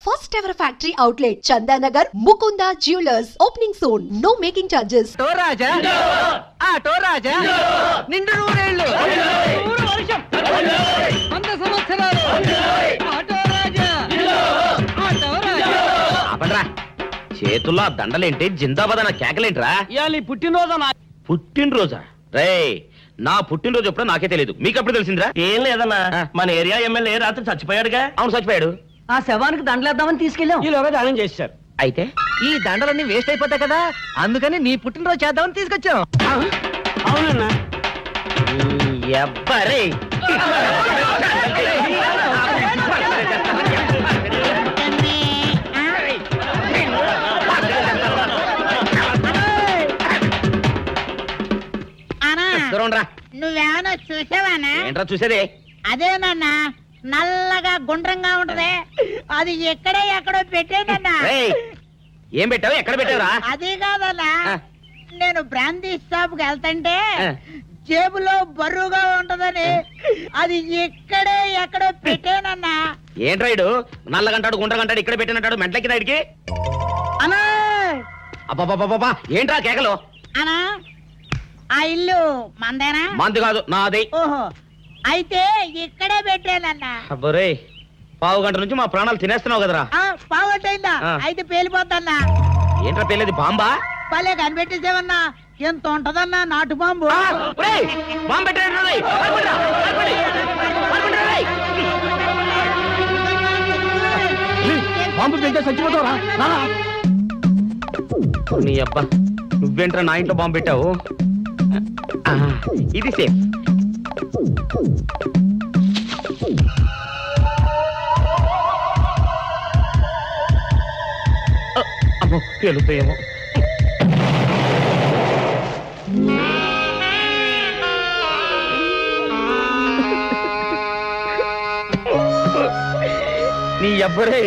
First ever factory outlet, Chandanagar, Mukunda Jewelers, opening soon. No making charges. Toraja, Toraja, Nindu Nurelu, Uru Varsham, 100 సంవత్సరాలు, Toraja, Toraja. ఆపండ్రా, చేతుల్లో దండలేంటి, జిందాబాద్ అన్న కేకలేంట్రా? ఇయాలి పుట్టినరోజు. పుట్టినరోజా? రేయ్, నా పుట్టినరోజు ఎప్పుడో నాకే తెలియదు, మీకు ఎప్పుడు తెలిసిందిరా? ఏం లేదన్నా, మన ఏరియా ఎమ్మెల్యే రాత్రి చచ్చిపోయాడుగా. అవును, చచ్చిపోయాడు. ఆ శవానికి దండలేద్దామని తీసుకెళ్ళాం. ఈలోగా దానం చేశారు. అయితే ఈ దండలన్నీ వేస్ట్ అయిపోతాయి కదా, అందుకని నీ పుట్టినరోజు చేద్దామని తీసుకొచ్చాం. అవునన్నా. ఎవ్వరే నువ్వేమన్నా చూసావానా? ఏంట్రా చూసేది? అదేనన్నా, నల్లగా గుండ్రంగా ఉంటది, అది ఎక్కడో పెట్టేనన్నా. ఏం పెట్టావు? ఎక్కడ పెట్టావురా? అది కాదన్నా, నేను బ్రాందీ షాప్ కి వెళ్తుంటే జేబులో బరువుగా ఉంటదని అది ఎక్కడో పెట్టేనన్నా. ఏంట్రా ఇడు నల్లగంటాడు, గుండ్రగంటాడు, ఇక్కడ పెట్టినట్టాడు, మెంట్లకి ఇడికి. అన్నా అబ్బాబాబాబా, ఏంట్రా కేకలు? అన్నా, ఆ ఇల్లు మందేనా? మంది కాదు, నాది. ఓహో, అయితే ఇక్కడే పెట్టానన్నా. అబ్బరే, పావు గంట నుంచి మా ప్రాణాలు తినేస్తున్నావు కదరా. పావుగంటైందా? అయితే పేలిపోతాన్నా. ఏంట్రా పేలేది? బాంబా? పల్లె కనిపెట్టేసేవన్నా, ఎంత ఉంటదన్నా నాటు బాంబు. బాంబు పెట్టాడు. బాంబు పెడితే చచ్చిపోతావరా? నీ అబ్బా, నువ్వేంట్రా నా ఇంట్లో బాంబు పెట్టావు? ఇది సేఫ్. అమ్మో, పేలుతాయేమో. నీ అబ్బరే,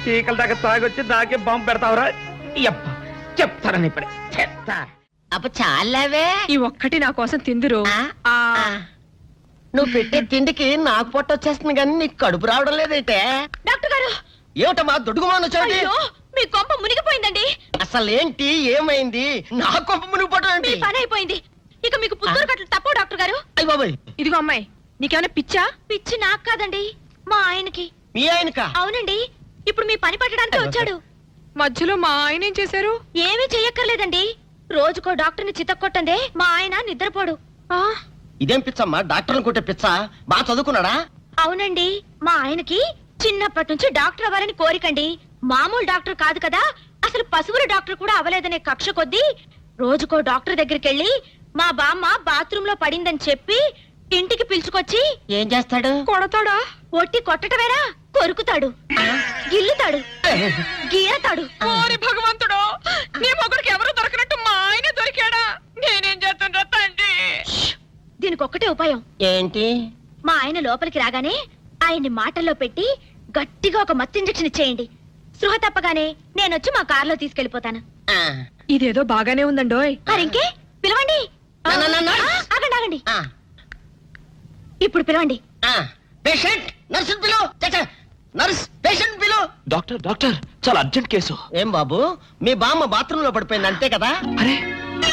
చీకల దాకా తాగొచ్చి నాకే బాంబు పెడతావురా? చెప్తారని ఇప్పుడే చెప్తా. అప్ప చాలావే, ఈ ఒక్కటి నా కోసం తిందురు. నువ్వు పెట్టే తిండికి నాకు పొట్ట వచ్చేస్తుంది కానీ నీకు కడుపు రావడం లేదైతే. డాక్టర్ గారు, ఏమిటమ్మా దొడుగుమాను వచ్చాడు? అయ్యో, మీ కొంప మునిగిపోయిందండి. అసలు ఏంటి, ఏమైంది? నా కొంప మునిగిపోవడం మీ ఏంటి? పని అయిపోయింది. ఇక మీకు పుత్తూరు కట్టలు తప్పవు డాక్టర్ గారు. అయ్య బాబాయ్, ఇదిగో అమ్మాయి, నీకేమైనా పిచ్చా? పిచ్చి నాకు కాదండి, మా ఆయనకి. మీ ఆయనకా? అవునండి, ఇప్పుడు మీ పని పట్టడానికి వచ్చాడు. మధ్యలో మా ఆయన ఏం చేశారు? ఏమీ చెయ్యక్కర్లేదండి, రోజుకో డాక్టర్ని చితక్కొట్టందే మా ఆయన నిద్రపోడు. ఇదేం పిచ్చమ్మా, డాక్టర్ని కొట్టే పిచ్చ? బాగా చదువుకున్నాడా? అవునండి, మా ఆయనకి చిన్నప్పటి నుంచి డాక్టర్ అవ్వాలని కోరికండి. మామూలు డాక్టర్ కాదు కదా, అసలు పశువుల డాక్టర్ కూడా అవ్వలేదనే కక్ష కొద్దీ రోజుకో డాక్టర్ దగ్గరికి వెళ్ళి మా బామ్మ బాత్రూమ్ లో పడిందని చెప్పి ఇంటికి పిలుచుకొచ్చి ఏం చేస్తాడు? కొడతాడా? ఒట్టి కొట్టటవేరా, కొరుకుతాడు, గిల్లుతాడు, గీరతాడు. ఓరి భగవంతుడు, నీ మొగుడికి ఎవరు దొరకనట్టు మా ఆయన దొరికాడా? నేనేం చేస్తుండ్రా తండ్రి? దీనికి ఒక్కటే ఉపాయం. ఏంటి? మా ఆయన లోపలికి రాగానే ఆయన్ని మాటల్లో పెట్టి గట్టిగా ఒక మత్తు ఇంజెక్షన్ ఇచ్చేయండి. స్పృహ తప్పగానే నేనొచ్చి మా కారులో తీసుకెళ్లిపోతాను. ఇదేదో బాగానే ఉందండోయ్. మరింకే పిలవండి. ఆగండి ఆగండి, ఇప్పుడు పిలవండి. పేషెంట్, నర్సు పిలు. నర్స్, పేషెంట్ పిలు. డాక్టర్, డాక్టర్, చాలా అర్జెంట్ కేసు. ఏం బాబు, మీ బామ్మ బాత్రూమ్ లో పడిపోయింది అంతే కదా? అరే,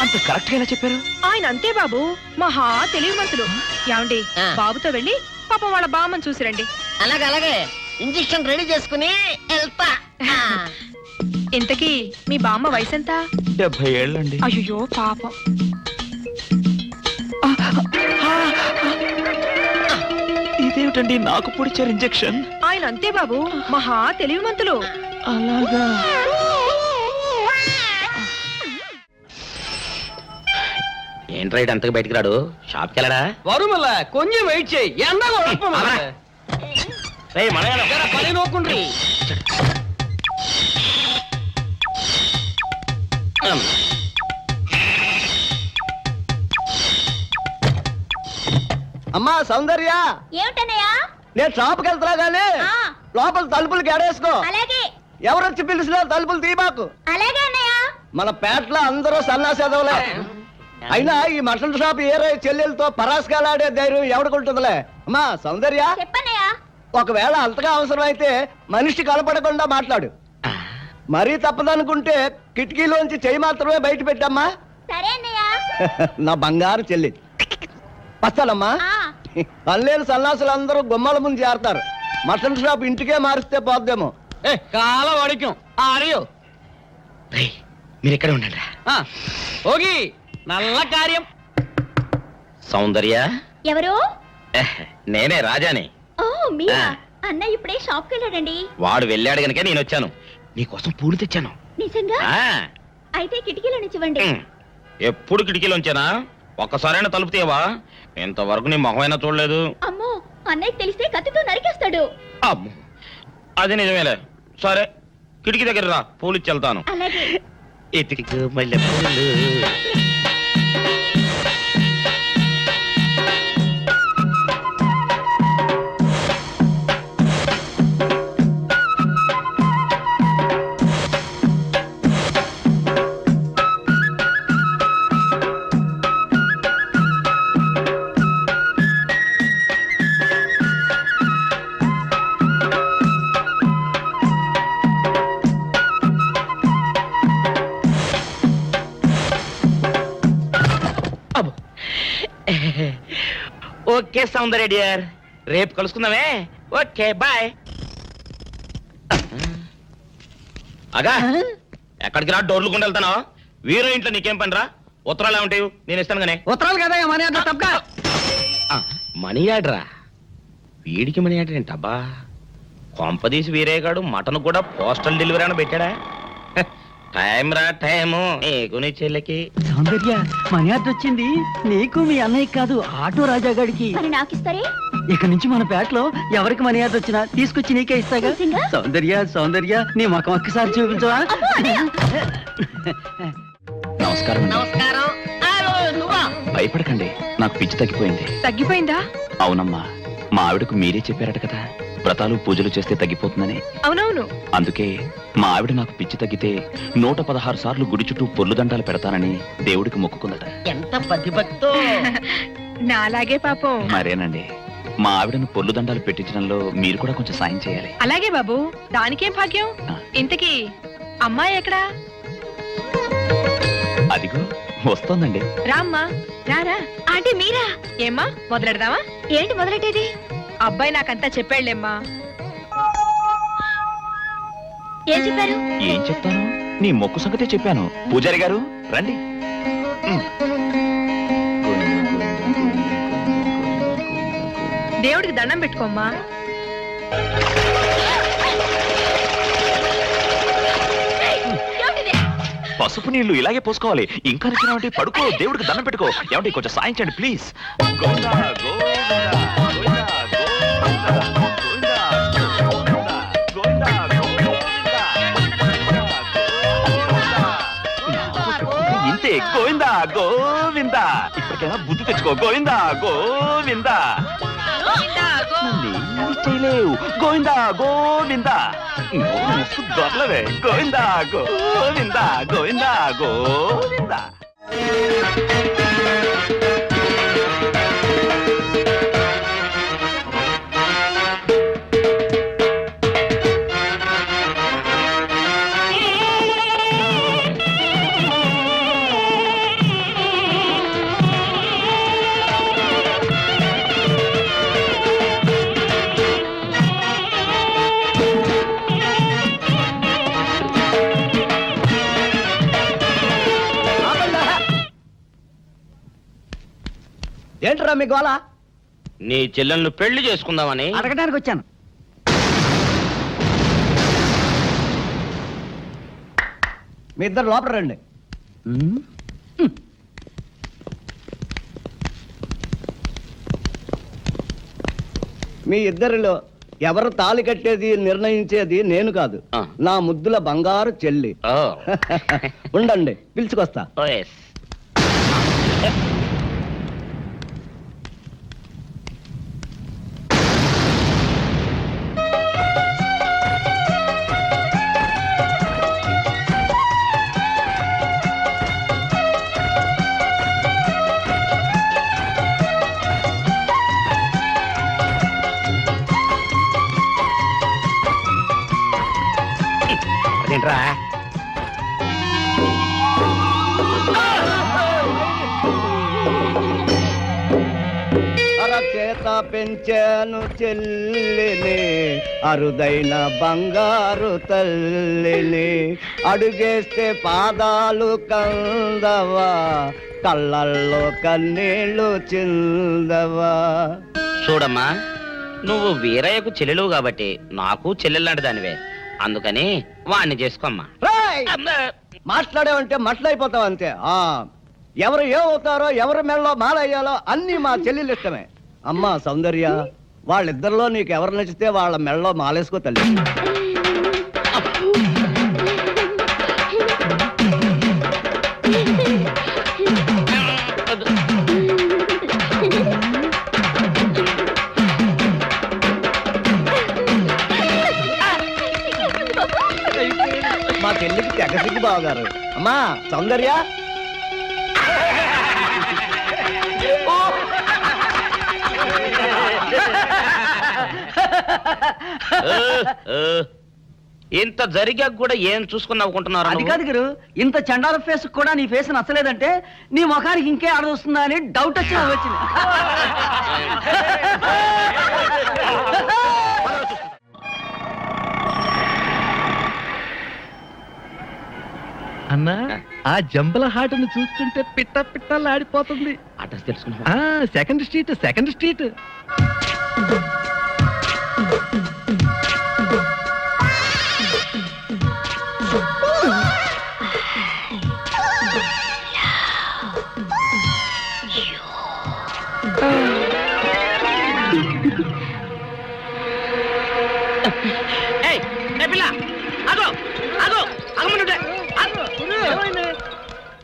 అంత కరెక్ట్ గా ఎలా చెప్పారు? ఆయన అంతే బాబు, మహా తెలివి మనసులు. ఏమండి, బాబుతో వెళ్ళి పాపం వాళ్ళ బామ్మని చూసిరండి. అలాగే ఇంజెక్షన్ రెడీ చేసుకుని వెళ్తా. ఇంతకీ మీ బామ్మ వయసు ఎంత? 70 ఏళ్ళండి. అయ్యో పాపం. ఇదేమిటండి నాకు పొడిచారు ఇంజెక్షన్? ఆయన అంతే బాబు, మహా తెలివి మంతులు. అలాగా? ఏంట్రా ఇడు అంతగా బయటికి రాడు? షాప్కి వెళ్ళడా? వరుమల కొంచెం వెయిట్ చేయి. పని నోకుండ్రి. అమ్మా సౌందర్య, ఏమిటన్నయ్యా? నేను షాప్కి వెళ్తున్నా గానీ లోపల తలుపులు గడేసుకో. అలాగే. ఎవరొచ్చి పిలిచినా తలుపులు తీబాకు. అలాగే అన్నయ్య. మన పేటలో అందరూ సన్నాసేదవులే. అయినా ఈ మటన్ షాప్ ఏరే చెల్లెలతో పరాస్కాలాడే ధైర్యం ఎవడుకుంటుందిలే. అమ్మా సౌందర్య, చెప్పన్నయ్యా. ఒకవేళ అంతగా అవసరమైతే మనిషి కనపడకుండా మాట్లాడు. మరీ తప్పదనుకుంటే కిటికీలోంచి చెయ్యి మాత్రమే బయట పెట్టమ్మా. సరే అన్నయ్య. నా బంగారు చెల్లి. వస్తానమ్మా. పనిలేని సన్నాసులు అందరూ గుమ్మల ముందు చేరతారు. మటన్ షాప్ ఇంటికే మారిస్తే పోద్దేమో. కాలం వాడికం ఆరియో మీరు ఇక్కడే ఉండండి. ఓగి నల్ల కార్యం. సౌందర్య, ఎవరు? నేనే రాజాని. ఓ మీరా? అన్నయ్య ఇప్పుడే షాప్కి వెళ్ళాడండి. వాడు వెళ్ళాడు గనుక నేను వచ్చాను. నీకోసం పూలు తెచ్చాను. నిజంగా? ఆ, అయితే కిటికీలో నుంచి ఇవ్వండి. ఎప్పుడు కిటికీలోంచేనా? ఒక్కసారైనా తలుపు తీయవా? ఇంతవరకు నీ మొహమైనా చూడలేదు. అమ్మో, అన్నయ్యకి తెలిస్తే కత్తితో నరికేస్తాడు. అమ్మో, అది నిజమేలే. సరే, కిటికీ దగ్గర రా, పూలు ఇచ్చి వెళ్తాను. అలాగే. ఇటుకకు మల్లెపూలు. ఓకే సౌందర్య డియర్, రేపు కలుసుకుందామే. Okay bye. అగా ఎక్కడికి రా? డోర్లు కొండ వెళ్తానా? వీరో ఇంట్లో నీకేం పని రా? ఉత్తరాలు ఏమంటాయి? నేను ఇస్తాను గానే. ఉత్తరాలు కదా మనీ అంత తప్ప. మనీ ఆర్డరా? వీడికి మనీ ఆర్డర్ ఏంటబ్బా? కొంపదీసి వీరేగాడు మటన్ కూడా పోస్టల్ డెలివరీ అని పెట్టాడా? టైం రా టైము నీకు నీ చెల్లెకి. సౌందర్య, మనీ ఆర్డర్ వచ్చింది. నీకు మీ అన్నయ్య కాదు, ఆటో రాజా గాడికి. మరి నాకు ఇస్తారే? ఇక నుంచి మన పేటలో ఎవరికి మనీ ఆర్డర్ వచ్చినా తీసుకొచ్చి నీకే ఇస్తాగా. నిజంగా? సౌందర్య సౌందర్య, నీ ముఖం ఒక్కసారి చూపించవా? నమస్కారం అండి. నమస్కారం. భయపడకండి, నాకు పిచ్చి తగ్గిపోయింది. తగ్గిపోయిందా? అవునమ్మా, మా ఆవిడకు మీరే చెప్పారట కదా, వ్రతాలు పూజలు చేస్తే తగ్గిపోతుందని. అవునవును. అందుకే మా ఆవిడ నాకు పిచ్చి తగ్గితే 116 సార్లు గుడి చుట్టూ పొర్లు దండాలు పెడతానని దేవుడికి మొక్కుకుందట. ఎంత పతిభక్తో. నాలాగే పాపం. మరేనండి, మా ఆవిడను పొర్లు దండాలు పెట్టించడంలో మీరు కూడా కొంచెం సాయం చేయాలి. అలాగే బాబు, దానికేం భాగ్యం. ఇంతకీ అమ్మాయి ఎక్కడా? అదిగో వస్తోందండి. రామ్మా, రారా. ఆంటీ మీరా? ఏమ్మా, మొదలెడదామా? ఏంటి మొదలెట్టేది? అబ్బాయి నాకంతా చెప్పాడులేమ్మా. ఏం చెప్పారు? ఏం చెప్తాను, నీ మొక్కు సంగతే చెప్పాను. పూజారి గారు రండి. దేవుడికి దండం పెట్టుకోమ్మా. పసుపు నీళ్లు ఇలాగే పోసుకోవాలి. ఇంకా నచ్చినావంటే పడుకో, దేవుడికి దండం పెట్టుకో. ఏమంటే కొంచెం సాయం చేయండి ప్లీజ్. గోవిందా, గోవిందా, గోవిందా, గోవిందా, గోవిందా, గోవిందా, గోవిందా. ఇంతే, గోవిందా గోవిందా. ఇప్పటికైనా బుద్ధి తెచ్చుకో. గోవిందా గోవిందా. నన్నేమీ చేయలేవు. గోవిందా గోవిందా. ముసు దొరలవే. గోవిందా గోవిందా, గోవిందా గోవిందా. ఏంట్రా మీ గోళ? నీ చెల్లెళ్ళు పెళ్లి చేసుకుందామని అడగడానికి వచ్చాను. మీ ఇద్దరు లోపల రండి. మీ ఇద్దరిలో ఎవరు తాళి కట్టేది నిర్ణయించేది నేను కాదు, ఆ. నా ముద్దుల బంగారు చెల్లి. ఓ. ఉండండి, పిలుచుకొస్తా. ఓ, yes. ఏంట్రా అరచేత పెంచాను చెల్లిని, అరుదైన బంగారు తల్లిని, అడుగేస్తే పాదాలు కందవా, కళ్ళల్లో కన్నీళ్ళు చిందవా. చూడమ్మా, నువ్వు వీరయ్యకు చెల్లెలు కాబట్టి నాకు చెల్లెల్లాంటి దానివే, అందుకని వాణ్ణి చేసుకోమ్మా. రేయ్! మాట్లాడేవంటే మట్లయిపోతావు అంతే. ఎవరు ఏమవుతారో, ఎవరి మెడలో మాలయ్యాలో అన్ని మా చెల్లెలు ఇష్టమే. అమ్మా సౌందర్య, వాళ్ళిద్దరిలో నీకు ఎవరు నచ్చితే వాళ్ళ మెడలో మాలేసుకో తల్లి. మా చెల్లికి తెగ సిగ్గు బావగారు. అమ్మా సౌందర్య, ఇంత జరిగాక కూడా ఏం చూసుకుని నవ్వుకుంటున్నారు? అది కాదు గురు, ఇంత చండాల ఫేస్ కూడా నీ ఫేస్ నచ్చలేదంటే నీ ముఖానికి ఇంకే ఆడదొస్తుందా అని డౌట్ వచ్చి వచ్చింది. అన్నా, ఆ జంబల హాటను చూస్తుంటే పిట్ట పిట్టలాడిపోతుంది. అడ్రస్ తెలుసుకున్నా? Second street, second street.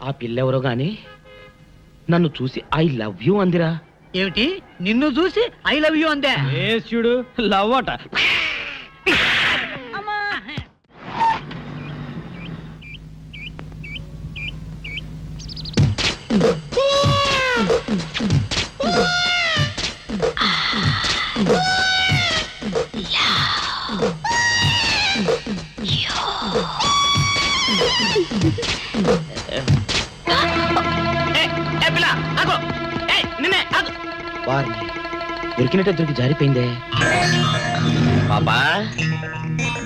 ఆ పిల్లెవరో గాని నన్ను చూసి ఐ లవ్ యూ అందిరా. ఏమిటి, నిన్ను చూసి ఐ లవ్ యూ అందే? చూడు, లవ్ అట. వారిని దొరికినట్టే దొరికి జారిపోయిందే. పాపా,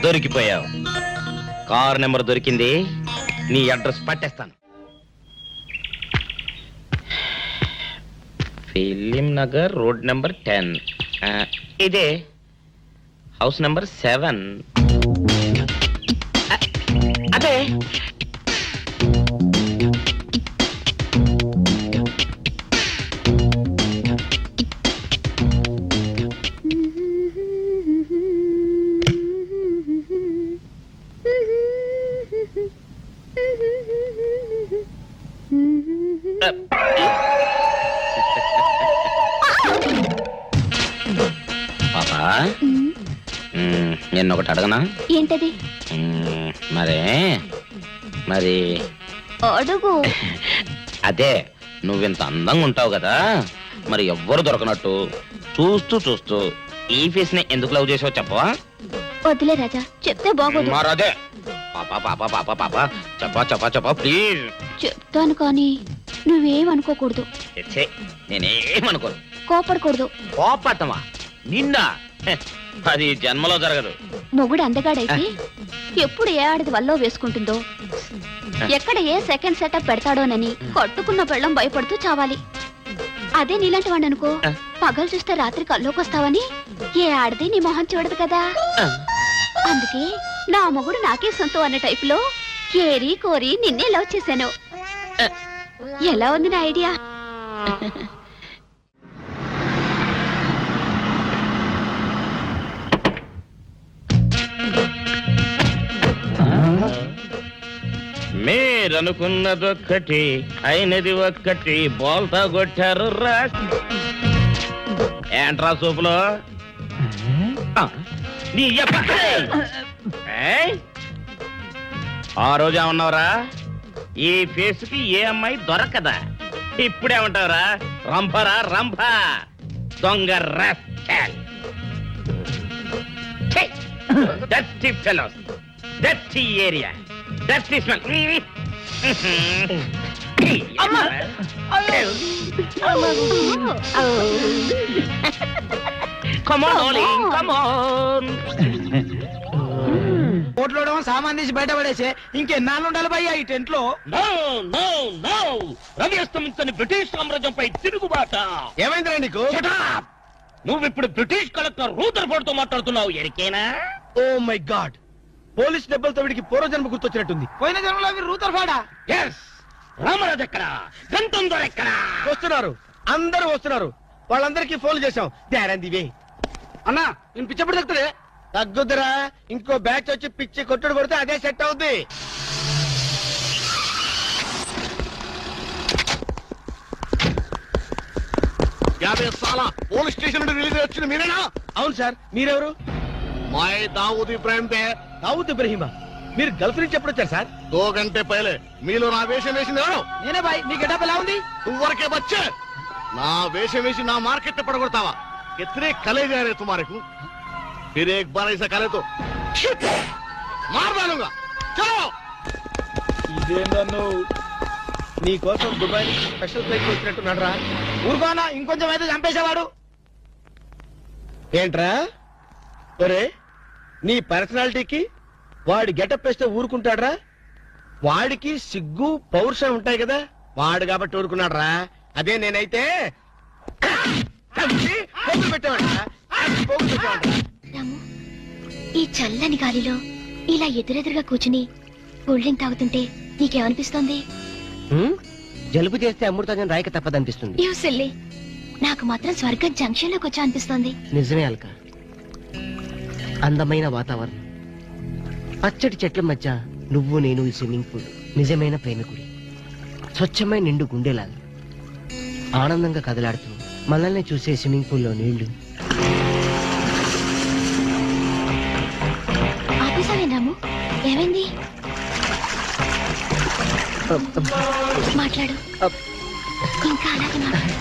దొరికిపోయావు. కారు నెంబర్ దొరికింది, నీ అడ్రస్ పట్టేస్తాను. Film Nagar, road number 10. ఇదే హౌస్ నెంబర్ 7. అదే పాపా, నేను ఒకటి అడగనా? ఏంటది? మరి అడుగు. అదే, నువ్వింత అందంగా ఉంటావు కదా, మరి ఎవ్వరు దొరకనట్టు చూస్తూ చూస్తూ ఈ ఫేస్ ని ఎందుకు లవ్ చేసావు చెప్పవా? వద్దులే రాజా, చెప్తే బాగోదు. మరదే పాపా పాపా పాపా పాపా చెప్పా చెప్పా చెప్పా ప్లీజ్. చెప్తాను కానీ నువ్వేమనుకోకూడదు. నేనేమనుకోను. కోపడకూడదు. కోపడతావా? నిన్న అది జన్మలో జరగదు. మొగుడు అందగాడైతే ఎప్పుడు ఏ ఆడది వల్లో వేసుకుంటుందో, ఎక్కడ ఏ సెకండ్ సెటప్ పెడతాడోనని కట్టుకున్న పెళ్ళం భయపడుతూ చావాలి. అదే నీలాంటి వాడు అనుకో, పగలు చూస్తే రాత్రి కల్లోకొస్తావని ఏ ఆడది నీ మొహం చూడదు కదా. అందుకే నా మొగుడు నాకే సొంతం అన్న టైప్ లో ఏరి కోరి నిన్నే లవ్ చేశాను. ఎలా ఉంది నా ఐడియా? మీరనుకున్నదొక్కటి అయినది ఒక్కటి, బోల్తా కొట్టారు రా. ఏంట్రా సూపులో నీ ఆ రోజు ఏమన్నావురా? ఈ ఫేస్ కి ఏ అమ్మాయి దొరకదా. ఇప్పుడేమంటావురా? రంభరా రంభ, దొంగ rascal. Dirty fellows. Dirty area dirty smell ఓట్లో సామాన్ తీసి బయట పడేసే ఇంకెన్నాళ్ళు ఉండాలి భయ్యా ఈ టెంట్ లో. రవి అస్తమించని బ్రిటిష్ సామ్రాజ్యంపై తిరుగుబాట. ఏమైందిరా నీకు? నువ్వు ఇప్పుడు బ్రిటిష్ కలెక్టర్ రూదర్ఫోర్డ్ తో మాట్లాడుతున్నావు ఎరికేనా? ఓ మై గాడ్, పోలీస్ దెబ్బలతో వీడికి పూర్వజన్మ గుర్తొచ్చినట్టుంది. పోయిన జన్మలో అవి రూతర్ఫోర్డా? ఎస్. రామరాజు ఎక్కడ? గంతం దొర ఎక్కడ? వస్తున్నారు, అందరూ వస్తున్నారు. వాళ్ళందరికీ ఫోన్ చేశాం. దారందివే అన్నా, నేను పిచ్చప్పుడు తగ్గుతుంది. తగ్గుద్దురా, ఇంకో బ్యాచ్ వచ్చి పిచ్చి కొట్టుడు కొడితే అదే సెట్ అవుద్ది. పోలీస్ స్టేషన్ నుండి రిలీజ్ వచ్చిన మీరేనా? అవును సార్, మీరెవరు? मैं दाऊद इब्राहिम थे। దావుద్ ఇబ్రహీమా, మీరు గల్ఫ్ నుంచి ఎప్పుడు వచ్చారు సార్? 2 घंटे पहले మీలో నా వేషం వేసింది ఎవరు? నేనే బాయ్. మీ గెటప్ ఎలా ఉంది? तुवरके बच्चे నా వేషం వేసి నా మార్కెట్ పడగొడతావా? कितने कले जा रहे तुम्हारे को? फिर एक बार ऐसा करे तो मार डालूंगा। चलो। ఇదేందన్ను నీ కోసం దుబాయ్ నుంచి స్పెషల్ ఫ్లైట్ వచ్చినట్టున్నాడు రా. ఊరుకోనా, ఇంకొంచెం అయితే చంపేసేవాడు. ఏంట్రా ఒరే, నీ పర్సనాలిటీకి వాడి గెటప్ వేస్తే ఊరుకుంటాడ్రా? వాడికి సిగ్గు పౌరుషం ఉంటాయి కదా, వాడు కాబట్టి ఊరుకున్నాడు రా. అదే నేనైతే పెట్టేవాడు. రాము, ఈ చల్లని గాలిలో ఇలా ఎదురెదురుగా కూర్చుని కూల్ డ్రింక్ తాగుతుంటే నీకేమనిపిస్తోంది? జలుబు చేస్తే అమృతాజన్ రాయక తప్పదనిపిస్తుంది. యూ సిల్లీ, నాకు మాత్రం స్వర్గం జంక్షన్ లోకి వచ్చా అనిపిస్తోంది. నిజమే అల్క, అందమైన వాతావరణం, పచ్చటి చెట్ల మధ్య నువ్వు నేను ఈ స్విమ్మింగ్ పూల్ నిజమైన ప్రేమికుడి. స్వచ్ఛమైన నిండు గుండెలాలు ఆనందంగా కదలాడుతూ మనల్ని చూసే స్విమ్మింగ్ పూల్లో నీళ్లు. ఆపేసావే రాము, ఏమైంది? మాట్లాడు, ఇంకా అలాగే మాట్లాడు.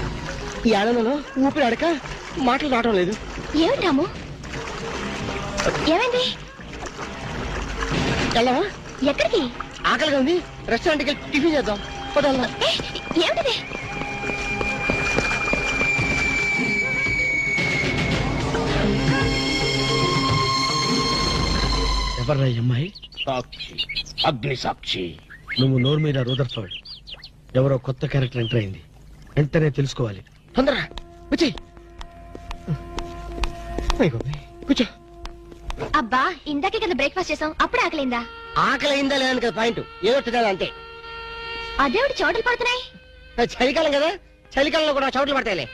ఈ ఆనందంలో ఊపిరి ఆడక మాటలు రావడం లేదు. ఏమిటి రాము, ఏమైంది? వెళ్ళవా? ఎక్కడికి? ఆకలిగా ఉంది, రెస్టారెంట్కి వెళ్ళి టిఫిన్ చేద్దాం. పదల్లా. ఏమిటిది? ఎవర్రా ఈ అమ్మాయి? సాక్షి, అగ్ని సాక్షి. నువ్వు నోరు మీద రూదర్ఫోర్డ్, ఎవరో కొత్త క్యారెక్టర్ ఎంటర్ అయింది. వెంటనే తెలుసుకోవాలి. తొందరగా వచ్చి కూర్చో. అబ్బా, ఇందాకే కదా బ్రేక్ఫాస్ట్ చేసాం, అప్పుడు ఆకలిందా? ఆకలి అయిందా లేదని కదా పాయింట్, ఏదో తినాలి అంతే. అదేమిటి చోటలు పడుతున్నాయి? చలికాలం కదా, చలికాలంలో కూడా చోట్లు పడతాయిలే.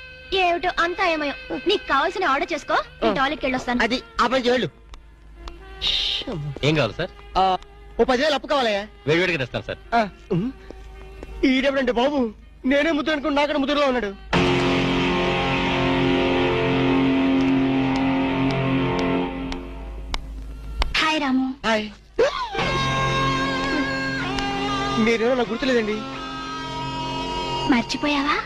ఏమిటో అంతా ఏమయో. నీకు కావాల్సిన ఆర్డర్ చేసుకో, నేను టాయిలెట్కి వెళ్ళొస్తాను. అది ఆ పని వెళ్ళు. ఏం కావాలి సార్? ఓ 10,000 అప్పు కావాలయ్యా. వేడివేడిగా తెస్తాను సార్. ఈడెవడంటే బాబు, నేనే ముద్దు అనుకుని నాకడ ముద్దులో ఉన్నాడు. హాయ్ రాము. హాయ్. మీరేమో నాకు గుర్తులేదండి. మర్చిపోయావా?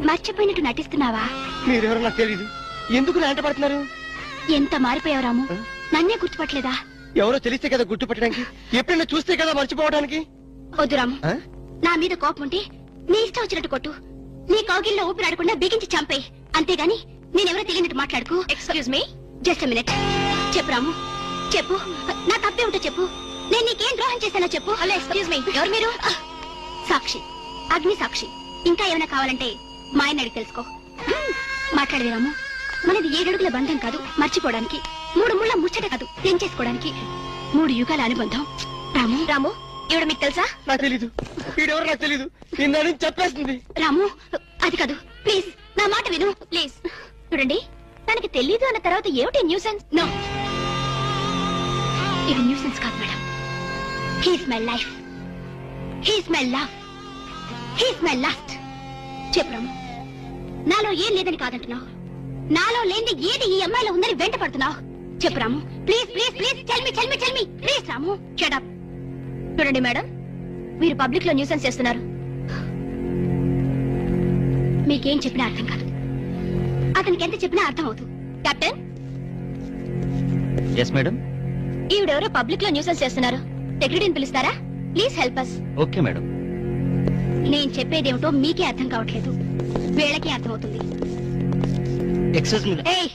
మర్చిపోయినట్టు నటిస్తున్నావా? మీరెవరో నాకు తెలీదు. ఎందుకు నా వెంట పడుతున్నారు? ఎంత మారిపోయావు రాము, నన్నే గుర్తుపట్టలేదా? ఎవరో తెలిస్తే కదా గుర్తుపట్టడానికి, ఎప్పుడైనా చూస్తే కదా మర్చిపోవడానికి. వద్దు రాము, నా మీద కోపం ఉంటే నీ ఇష్టం వచ్చినట్టు కొట్టు, నీ కౌగిల్లో ఊపిరాడకుండా బిగించి చంపే. అంతేగాని నేనెవరో తెలియనట్టు మాట్లాడుకో. Excuse me, just minute. చెప్పు రాము, చెప్పు. నా తప్పే ఉంటే చెప్పు. నేను నీకేం ద్రోహం చేశానో చెప్పు. హలో, ఎక్స్క్యూజ్ మీ, ఎవరు మీరు? సాక్షి, అగ్ని సాక్షి. ఇంకా ఏమైనా కావాలంటే మా ఆయన అడిగి తెలుసుకో. మాట్లాడేది రాము, మనది 7 అడుగుల బంధం కాదు మర్చిపోవడానికి, 3 ముళ్ళ ముచ్చట కాదు తెంచేసుకోవడానికి, 3 యుగాల అనుబంధం. రాము, రాము, ఇవిడ మీకు తెలుసా? నాకు తెలీదు. వీడెవరో నాకు తెలీదు. ఇందని చెప్పేస్తుంది. రాము, అది కాదు, ప్లీజ్ నా మాట విను, ప్లీజ్. చూడండి, తనకి తెలీదు అన్న తర్వాత ఏమిటి న్యూసెన్స్? నో, ఇది న్యూసెన్స్ కాదు madam. He's my life, he's my love, he's my last. చెప్పు రాము, నాలో ఏం లేదని కాదంటున్నావు, నాలో లేని ఏది ఈ అమ్మాయిలో ఉందని వెంట పడుతున్నావు. చెప్పు Ramu, please please please, tell me please. Ramu, shut up. చూడండి మేడం, మీరు పబ్లిక్ లో న్యూసెన్స్ చేస్తున్నారు. మీకేం చెప్పినా అర్థం కాదు, అతనికి ఎంత చెప్పినా అర్థం అవుతుంది. కెప్టెన్. Yes madam. ఈవిడెవరో పబ్లిక్ లో న్యూసెన్స్ చేస్తున్నారు. సెక్రటరీని పిలుస్తారా? Please help us. Okay madam. నేను చెప్పేదేమిటో మీకే అర్థం కావట్లేదు, వీళ్ళకి అర్థమవుతుంది. Excuse me. ఏయ్,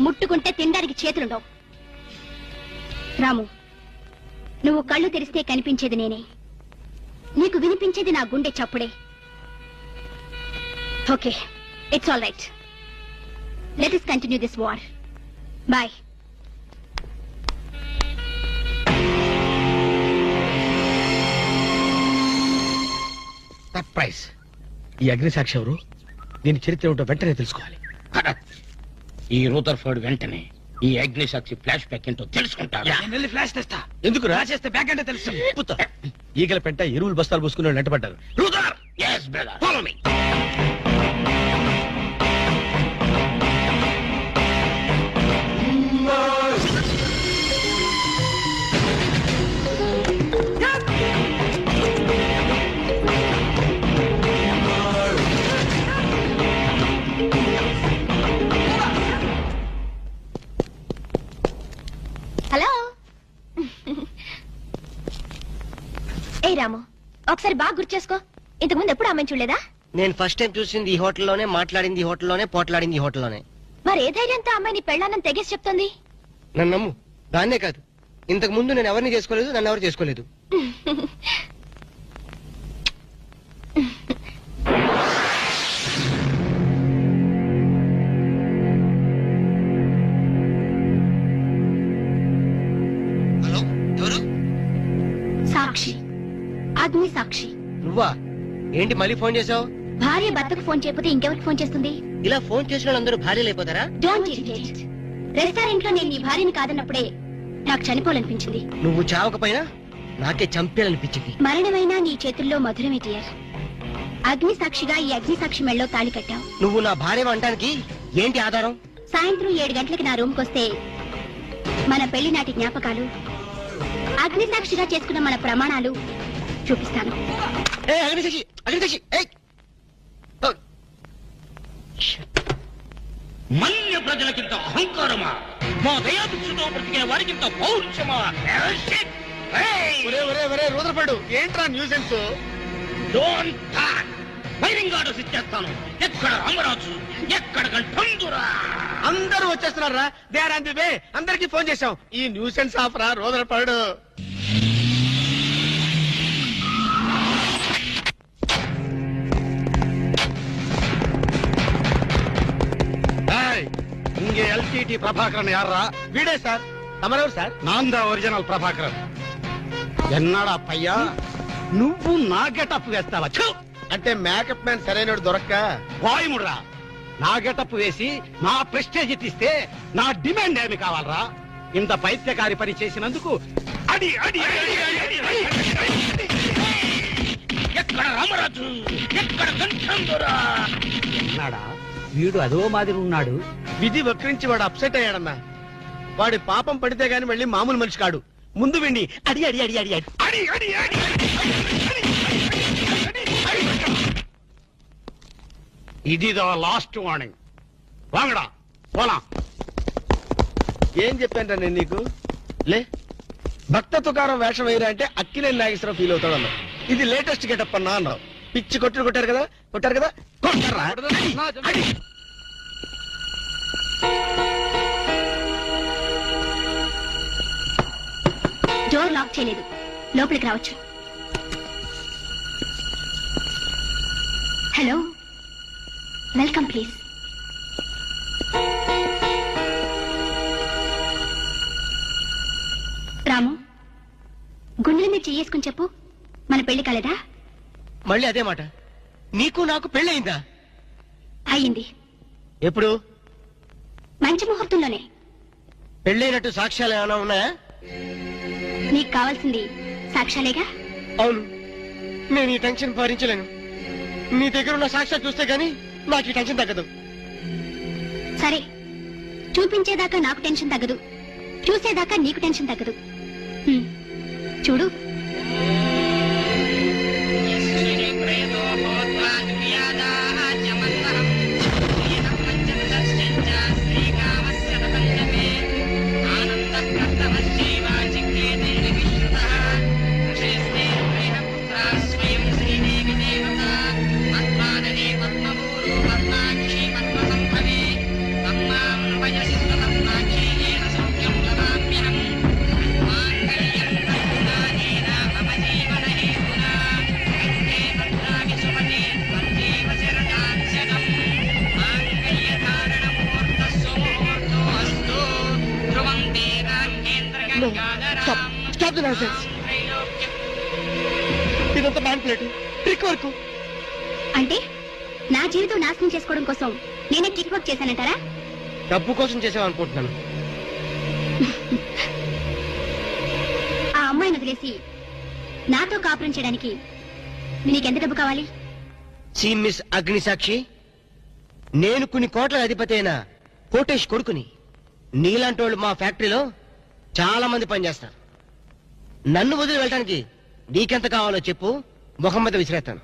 ముట్టుకుంటే తినడానికి చేతులుండవు. రాము, నువ్వు కళ్ళు తెరిస్తే కనిపించేది నేనే, నీకు వినిపించేది నా గుండె చప్పుడే. Okay, it's all right. Let us continue this war. Boy. Surprise. ఈ అగ్నిసాక్షి ఎవరు? దీని చరిత్ర ఏమిటో వెంటనే తెలుసుకోవాలి. ఈ రూదర్ఫర్డ్ వెంటనే ఈ అగ్నిసాక్షి ఫ్లాష్ బ్యాక్ ఏంటో తెలుసుకుంటాడు. ఫ్లాష్ తెస్తా. ఎందుకు చేస్తే బ్యాక్ అంటే తెలుసు. ఈగల పెంట ఎరువులు బస్తాలు పూసుకుని వెంటబడ్డారు. రూదర్, yes brother, follow me. Hello. ఏ రాము, ఒకసారి బాగా గుర్తు చేసుకో. ఇంతకుముందు ఎప్పుడు అమ్మాయిని చూడలేదా? నేను ఫస్ట్ టైం చూసింది ఈ హోటల్లోనే, మాట్లాడింది ఈ హోటల్లోనే, పోట్లాడింది ఈ హోటల్లోనే. మరి ఏ ధైర్యంతో అమ్మాయిని పెళ్ళానని తెగేసి చెప్తుంది? నన్ను నమ్ము. దాన్నే కాదు, ఇంతకు ముందు నేను ఎవరిని చేసుకోలేదు, నన్ను ఎవరు చేసుకోలేదు. హలో, ఎవరు? సాక్షి, అగ్ని సాక్షి. నువ్వా? ఏంటి మళ్ళీ ఫోన్ చేసావు? భార్య భర్తకు ఫోన్ చేయకపోతే ఇంకెవరికి ఫోన్ చేస్తుంది? ఇలా ఫోన్ చేసిన వాళ్ళందరూ భార్యలు అయిపోతారా? Don't irritate. రెస్టారెంట్ లో నేను నీ భార్యని కాదన్నప్పుడే నాకు చనిపోవాలనిపించింది. నువ్వు చావకపోయినా నాకే చంపేయాలనిపించింది. మరణమైనా నీ చేతుల్లో మధురమే డియర్. అగ్ని సాక్షిగా ఈ అగ్ని సాక్షి మెళ్ళో తాళి కట్టావు. నువ్వు నా భార్య అనడానికి ఏంటి ఆధారం? సాయంత్రం 7 గంటలకి నా రూమ్ కొస్తే మన పెళ్లి నాటి జ్ఞాపకాలు, అగ్ని సాక్షిగా చేసుకున్న మన ప్రమాణాలు చూపిస్తాను. అగ్నిసాక్షి, అగ్నిసాక్షి. మన్య ప్రజలకింత అహంకారమా? మా దయాభిక్షతో బ్రతికే వారికింత పౌరుషమా? రూదర్ఫర్డ్, ఏంట్రా nuisance? Don't talk. Wiring orders ఇచ్చేస్తాను. ఎక్కడ రామరాజు, ఎక్కడ గంటందురా? అందరూ వచ్చేస్తున్నారా? They are on the way. అందరికి ఫోన్ చేశాం. ఈ న్యూసెన్స్ ఆఫరా రూదర్ఫర్డ్? இங்க எல்டிடி பிரபாகரன் யாரா? வீடே சார். తమరెవరు సార్? நான் தான் ఒరిజినల్ ప్రభాకరన్. ఎన్నాడా పయ్యా నువ్వు నా గెటప్ వేస్తావా? అంటే మేకప్ మ్యాన్ సరైనడు దొరక్క వాయుముడ్రా. నా గెటప్ వేసి నా ప్రెస్టేజ్ తీస్తే నా డిమాండ్ ఏమి కావాలరా? ఇంత పైత్యకారి పని చేసినందుకు అడి అడి అడి అడి అడి అడి. ఎక్కడ రామరాజు, ఎక్కడ గంటందురా? ఎన్నాడా వీడు అదో మాదిరి ఉన్నాడు. విధి వక్రించి వాడు అప్సెట్ అయ్యాడన్నా. వాడి పాపం పడితే గాని మళ్ళీ మామూలు మనిషి కాడు. ముందు విండి అడి అడి అడి అడి అడి అడి అడి అడి ఇది లాస్ట్ వార్నింగ్. వాంగడా పోలా. ఏం చెప్పాను నేను నీకు? లే, భక్త తుకారం వేషం వేయరా అంటే అక్కినేని నాగేశ్వరం ఫీల్ అవుతాడు అన్నావు. ఇది లేటెస్ట్ గెటప్ అన్నా అన్నావు. పిచ్చి కొట్టారు కదా, కొట్టారు కదా, కొట్టారా? డోర్ లాక్ చేయలేదు, లోపలికి రావచ్చు. Hello, welcome please. రాము, గుండెల మీద చేసుకుని చెప్పు, మన పెళ్లి కాలేదా? మళ్ళీ అదే మాట. నీకు నాకు పెళ్ళయిందా? అయ్యింది. ఎప్పుడు? మంచి ముహూర్తంలోనే. పెళ్ళైనట్టు సాక్ష్యాలు ఏమైనా ఉన్నాయా? నీకు కావాల్సింది సాక్ష్యాలేగా? అవును, నేను ఈ టెన్షన్ భరించలేను. నీ దగ్గర ఉన్న సాక్ష్యాలు చూస్తే గానీ నాకు ఈ టెన్షన్ తగ్గదు. సరే, చూపించేదాకా నాకు టెన్షన్ తగ్గదు, చూసేదాకా నీకు టెన్షన్ తగ్గదు. చూడు. ఆనంద Stop the nonsense. ఇదంతా మ్యాన్పులేట్ ట్రిక్ వర్క్. అంటే నా జీవితం నాశనం చేసుకోవడం కోసం నేనే టిక్ వర్క్ చేశానంటారా? డబ్బు కోసం చేసావనుకుంటున్నాను. ఆ అమ్మాయిని వదిలేసి నాతో కాపురం చేయడానికి నీకెంత డబ్బు కావాలి? సి మిస్ అగ్నిసాక్షి, నేను కొన్ని కోట్ల అధిపతి అయిన కోటేష్ కొడుకుని. నీలాంటి వాళ్ళు మా ఫ్యాక్టరీలో చాలా మంది పనిచేస్తారు. నన్ను వదిలి వెళ్ళడానికి నీకెంత కావాలో చెప్పు, ముఖం మీద విసిరేస్తాను.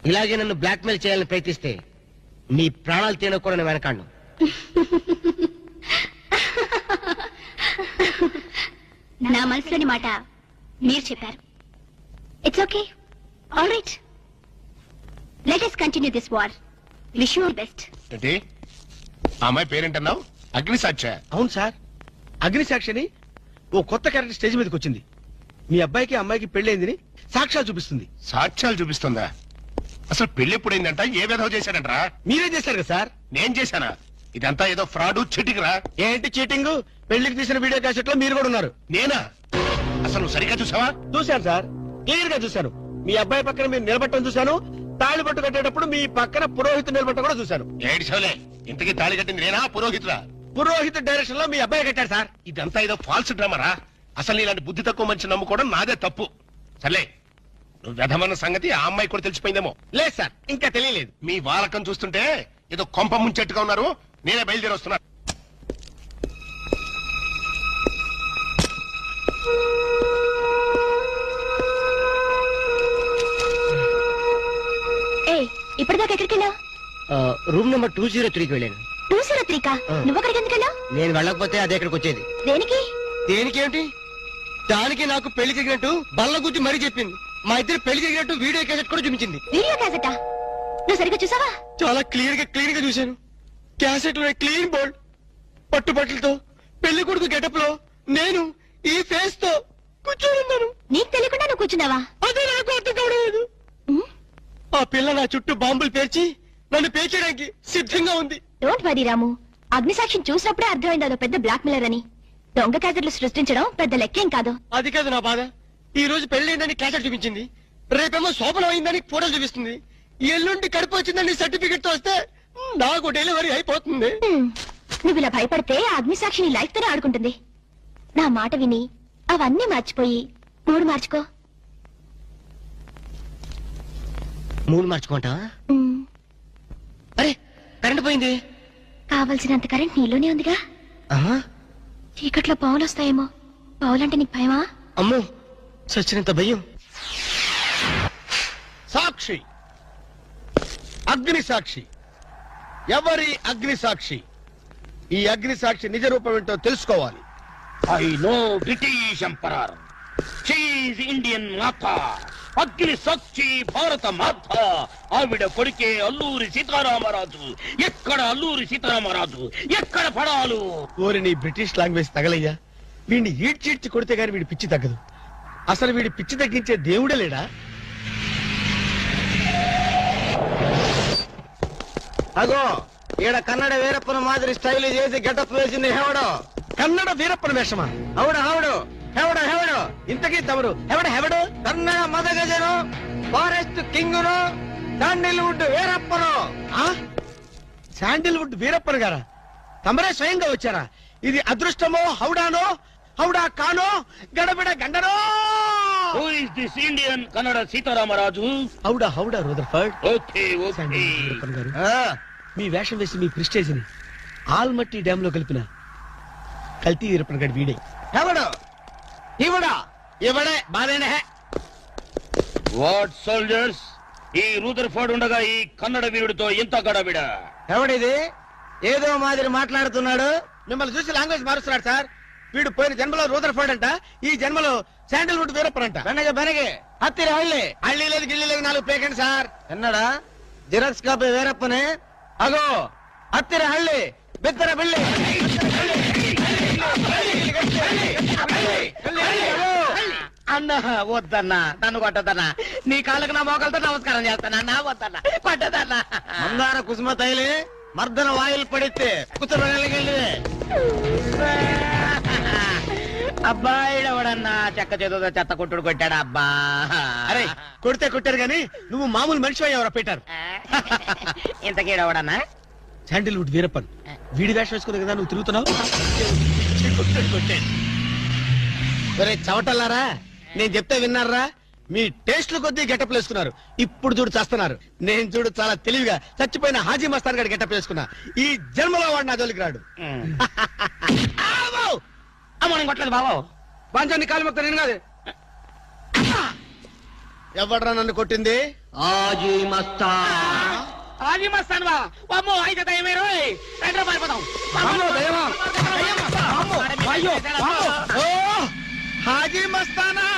ఇలాగే నన్ను బ్లాక్మెయిల్ చేయాలని ప్రయత్నిస్తే నీ ప్రాణాలు తినకూడని వెనకాండు. నా మనసులోని మాట మీరు చెప్పారు. It's okay, all right, let us continue this war. Wish you all best. ఏంటి ఆ అమ్మాయి పేరేంటన్నావు? అగ్నిసాక్ష? అవును సార్, అగ్నిసాక్షిని ఓ కొత్త క్యారెక్టర్ స్టేజ్ మీదకి వచ్చింది. మీ అబ్బాయికి అమ్మాయికి పెళ్ళైందని సాక్ష్యాలు చూపిస్తుంది. సాక్ష్యాలు చూపిస్తుందా? అసలు పెళ్లి ఎప్పుడైందంట? ఏ విధవ చేశాడంట్రా? మీరే చేశారు కదా సార్? నేను చేశానా? ఇదంతా ఏదో ఫ్రాడ్ చీటింగ్ రా. ఏంటి చీటింగ్? పెళ్లికి తీసిన వీడియో క్యాసెట్ లో మీరు కూడా ఉన్నారు. నేనా? అసలు నువ్వు సరిగ్గా చూసావా? చూశాను సార్, క్లియర్ గా చూశాను. మీ అబ్బాయి పక్కన మీరు నిలబట్టడం చూశాను. తాళి పట్టు కట్టేటప్పుడు మీ పక్కన పురోహితుడు నిలబట్టడం కూడా చూశాను. ఏడు చోలే, ఇంతకీ తాళి కట్టింది నేనా పురోహితుడా? పురోహిత డైరెక్షన్ లో మీ అబ్బాయి కట్టాడు సార్. ఇదంతా ఏదో ఫాల్స్ డ్రామారా. అసలు ఇలాంటి బుద్ధి తక్కువ మనిషి నమ్ముకోవడం నాదే తప్పు. సర్లే, నువ్వు వ్యధమన్న సంగతి ఆ అమ్మాయి కూడా తెలిసిపోయిందేమో. లేదు సార్, ఇంకా తెలియలేదు. మీ వాలకం చూస్తుంటే ఏదో కొంప ముంచెట్టుగా ఉన్నారు. నేనే బయలుదేరి వస్తున్నా. ఇప్పటిదాకా ఎక్కడికి వెళ్ళావు? రూమ్ నెంబర్ 203కి వెళ్ళాను. 203కా? నువ్వు అక్కడికి ఎందుకు వెళ్ళావు? నేను వెళ్ళకపోతే అదే ఇక్కడికి వచ్చేది. దేనికి? దేనికేమిటి? దానికి నాకు పెళ్లి జరిగినట్టు బల్ల గుద్ది మరీ చెప్పింది. మా ఇద్దరు పెళ్లి జరిగినట్టు వీడియో క్యాసెట్ కూడా చూపించింది. వీడియో క్యాసెటా? నువ్వు సరిగ్గా చూసావా? చాలా క్లియర్ గా చూశాను. క్యాసెట్ లో క్లీన్ బోల్డ్ పట్టుబట్టలతో పెళ్లి కొడుకు గెటప్ లో నేను ఈ ఫేస్ తో కూర్చోనున్నాను. నీకు తెలియకుండా నువ్వు కూర్చున్నావా? అదే నాకు అర్థం కావడం. ఆ పిల్ల నా చుట్టూ బాంబులు పేర్చి నన్ను పేర్చడానికి సిద్ధంగా ఉంది. డోంట్ వరీ రాము, అగ్నిసాక్షిని చూసినప్పుడే అర్థమైంది అదో పెద్ద బ్లాక్ మెయిలర్ అని. దొంగ క్యాసెట్లు సృష్టించడం పెద్ద లెక్కేం కాదు. అది కాదు నా బాధ. ఈ రోజు పెళ్లి క్యాసెట్ చూపించింది, రేపేమో శోభనం అయిందని ఫోటోలు చూపిస్తుంది, ఎల్లుండి కడుపు వచ్చిందని సర్టిఫికెట్ తో వస్తే నాకు డెలివరీ అయిపోతుంది. నువ్వు ఇలా భయపడితే అగ్నిసాక్షిని లైఫ్ తోనే ఆడుకుంటుంది. నా మాట విని అవన్నీ మర్చిపోయి మూడు మార్చుకో. మూడు మార్చుకుంటా? అరే కరెంట్ పోయింది. కావలసినంత కరెంట్ నీలోనే ఉందిగా. చీకట్లో పావులు వస్తాయేమో. పావులంటే నీకు భయమా? అమ్మో, సచ్చినంత భయం. సాక్షి, అగ్ని సాక్షి. ఎవరి అగ్ని సాక్షి? ఈ అగ్ని సాక్షి నిజ రూపం ఏంటో తెలుసుకోవాలి. ఐ నో బ్రిటిష్ ఎంపరర్, షీఈ్ ఇండియన్ మాత, అగ్ని సాక్షి భారత మాత. ఆవిడ కొడుకే అల్లూరి సీతారామరాజు. ఎక్కడ అల్లూరి సీతారామరాజు, ఎక్కడ పడాలు? ఓరి నీ బ్రిటిష్ లాంగ్వేజ్ తగలయ్యా. వీడిని ఈడ్చిడ్చి కొడితే గాని వీడి పిచ్చి తగ్గదు. అసలు వీడి పిచ్చి తగ్గించే దేవుడే లేడా? అగో ఈడ కన్నడ వీరప్పన మాదిరి స్టైల్ చేసి గెటప్ వేసింది హెవడో. కన్నడ వీరప్పన వేషమా? హౌడు హౌడు హెవడో హెవడో. ఇంతకీ తమరు హెవడు? కన్నడ మదగజను, ఫారెస్ట్ కింగును, శాండిల్వుడ్ వీరప్పను. శాండిల్వుడ్ వీరప్పన్ గారా? తమరే స్వయంగా వచ్చారా? ఇది అదృష్టమో హౌడానో, హౌడా కానో, గడబిడ గండనో? Who is this Indian Kannada Sitaramaraju? హౌడా Rutherford. Okay okay. Veerappan garu, మీ వేషం వేసి మీ ప్రిస్టేజ్ ని ఆల్మట్టి డ్యామ్ లో కలిపిన కల్తీ వీరప్పన్ గారి వీడే. హెవడో ఇవడా ఇవడే బాధేనే. వాట్ సోల్జర్స్, ఈ రూదర్ఫోర్డ్ ఉండగా ఈ కన్నడ వీరుడితో ఎంత గడబిడ? ఎవడిది ఏదో మాదిరి మాట్లాడుతున్నాడు? మిమ్మల్ని చూసి లాంగ్వేజ్ మారుస్తున్నాడు సార్. వీడు పోయిన జన్మలో రూదర్ఫోర్డ్ అంట, ఈ జన్మలో శాండిల్వుడ్ వీరప్పన్ అంట. బెనగే హత్తిరి హళ్ళి హళ్ళీ లేదు గిల్లి లేదు, 4 పేకండి సార్. ఎన్నడా జిరాక్స్ కాపీ వీరప్పనే. అగో హత్తిరి హళ్ళి బిత్తర బిల్లి. అన్నా వద్దన్నా, నన్ను కొట్టదన్నా. నీ కాళ్ళకు నా మోకాలతో నమస్కారం చేస్తానన్నా. వద్దన్నా, కొట్టదన్నా. మందార కుసుమ తైలి మర్దన వాయిల్ పడితే కుతురు అబ్బాయి ఎవడన్నా చెక్క చేతుతో చెత్త కొట్టుడు కొట్టాడు అబ్బా. అరే కొడితే కొట్టారు గాని నువ్వు మామూలు మనిషి అయ్యావరా పీటర్. ఇంతకీడవడన్నా శాండిల్వుడ్ వీరప్పన్ వీడి వేషం వేసుకునే కదా నువ్వు తిరుగుతున్నావు. ఒరే చవటల్లారా, నేను చెప్తే విన్నారా? మీ టేస్ట్లు కొద్దీ గెటప్ వేసుకున్నారు. ఇప్పుడు చూడు చేస్తున్నారు. నేను చూడు చాలా తెలివిగా చచ్చిపోయిన హాజీ మస్తాన్ గారి గెటప్ వేసుకున్నా. ఈ జన్మలో వాడు నా జోలికి రాడు. అమ్మ నేను కొట్టలేదు బాబు. బాంచాన్ని కాలు మొక్క నేను కాదు. ఎవడ్రా నన్ను కొట్టింది? హాజీ మస్తాన్. హాజీ మస్తాన్ బా అమ్మో అయితే దయమే రోయ్ రండి పారిపోదాం. ఓ హాజీ మస్తానా,